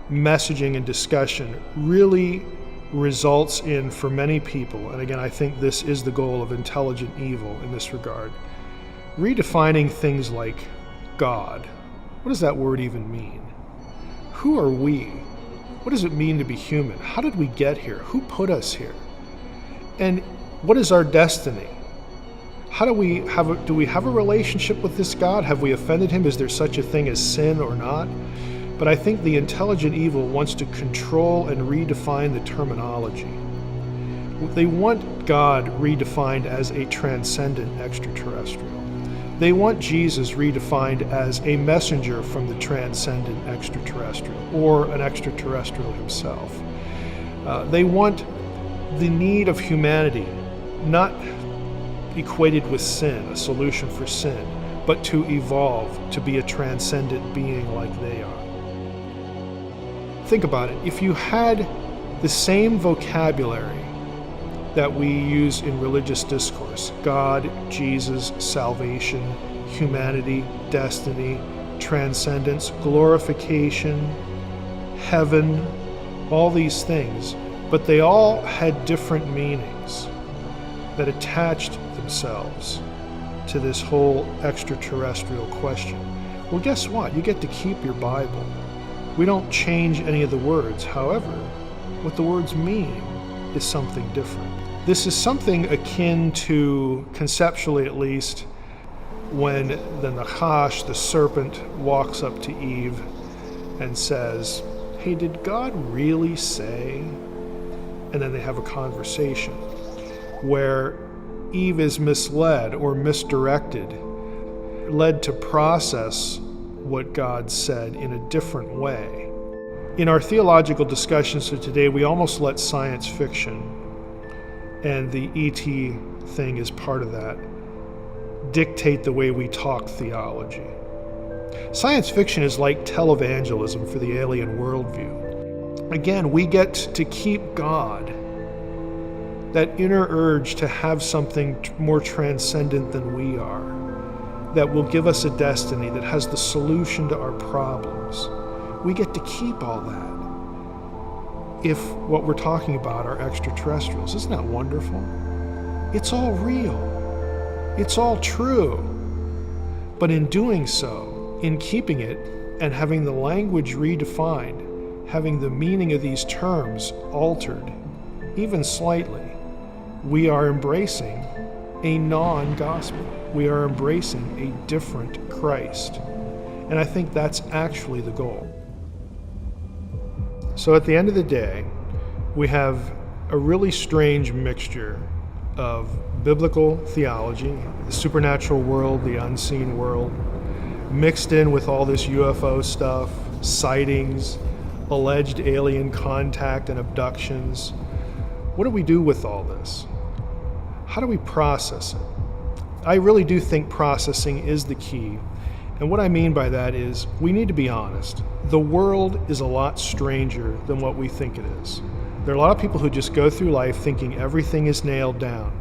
messaging and discussion really results in, for many people, and again, I think this is the goal of intelligent evil in this regard, redefining things like God. What does that word even mean? Who are we? What does it mean to be human? How did we get here? Who put us here? And what is our destiny? How do we have a relationship with this God? Have we offended him? Is there such a thing as sin or not? But I think the intelligent evil wants to control and redefine the terminology. They want God redefined as a transcendent extraterrestrial. They want Jesus redefined as a messenger from the transcendent extraterrestrial, or an extraterrestrial himself. They want the need of humanity not equated with sin, a solution for sin, but to evolve to be a transcendent being like they are. Think about it. If you had the same vocabulary that we use in religious discourse, God, Jesus, salvation, humanity, destiny, transcendence, glorification, heaven, all these things, but they all had different meanings that attached themselves to this whole extraterrestrial question. Well, guess what? You get to keep your Bible. We don't change any of the words. However, what the words mean is something different. This is something akin to, conceptually at least, when the Nachash, the serpent, walks up to Eve and says, hey, did God really say? And then they have a conversation where Eve is misled or misdirected, led to process what God said in a different way. In our theological discussions of today, we almost let science fiction, and the ET thing is part of that, dictate the way we talk theology. Science fiction is like televangelism for the alien worldview. Again, we get to keep God, that inner urge to have something more transcendent than we are, that will give us a destiny that has the solution to our problems. We get to keep all that if what we're talking about are extraterrestrials. Isn't that wonderful? It's all real. It's all true. But in doing so, in keeping it and having the language redefined, having the meaning of these terms altered, even slightly, we are embracing a non-gospel. We are embracing a different Christ. And I think that's actually the goal. So at the end of the day, we have a really strange mixture of biblical theology, the supernatural world, the unseen world, mixed in with all this UFO stuff, sightings, alleged alien contact and abductions. What do we do with all this? How do we process it? I really do think processing is the key. And what I mean by that is we need to be honest. The world is a lot stranger than what we think it is. There are a lot of people who just go through life thinking everything is nailed down.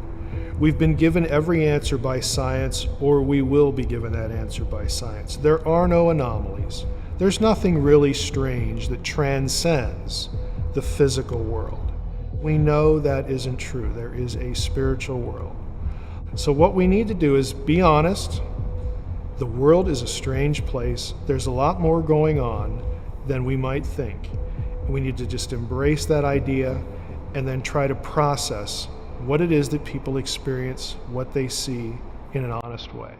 We've been given every answer by science, or we will be given that answer by science. There are no anomalies. There's nothing really strange that transcends the physical world. We know that isn't true. There is a spiritual world. So what we need to do is be honest, The world is a strange place. There's a lot more going on than we might think. We need to just embrace that idea and then try to process what it is that people experience, what they see in an honest way.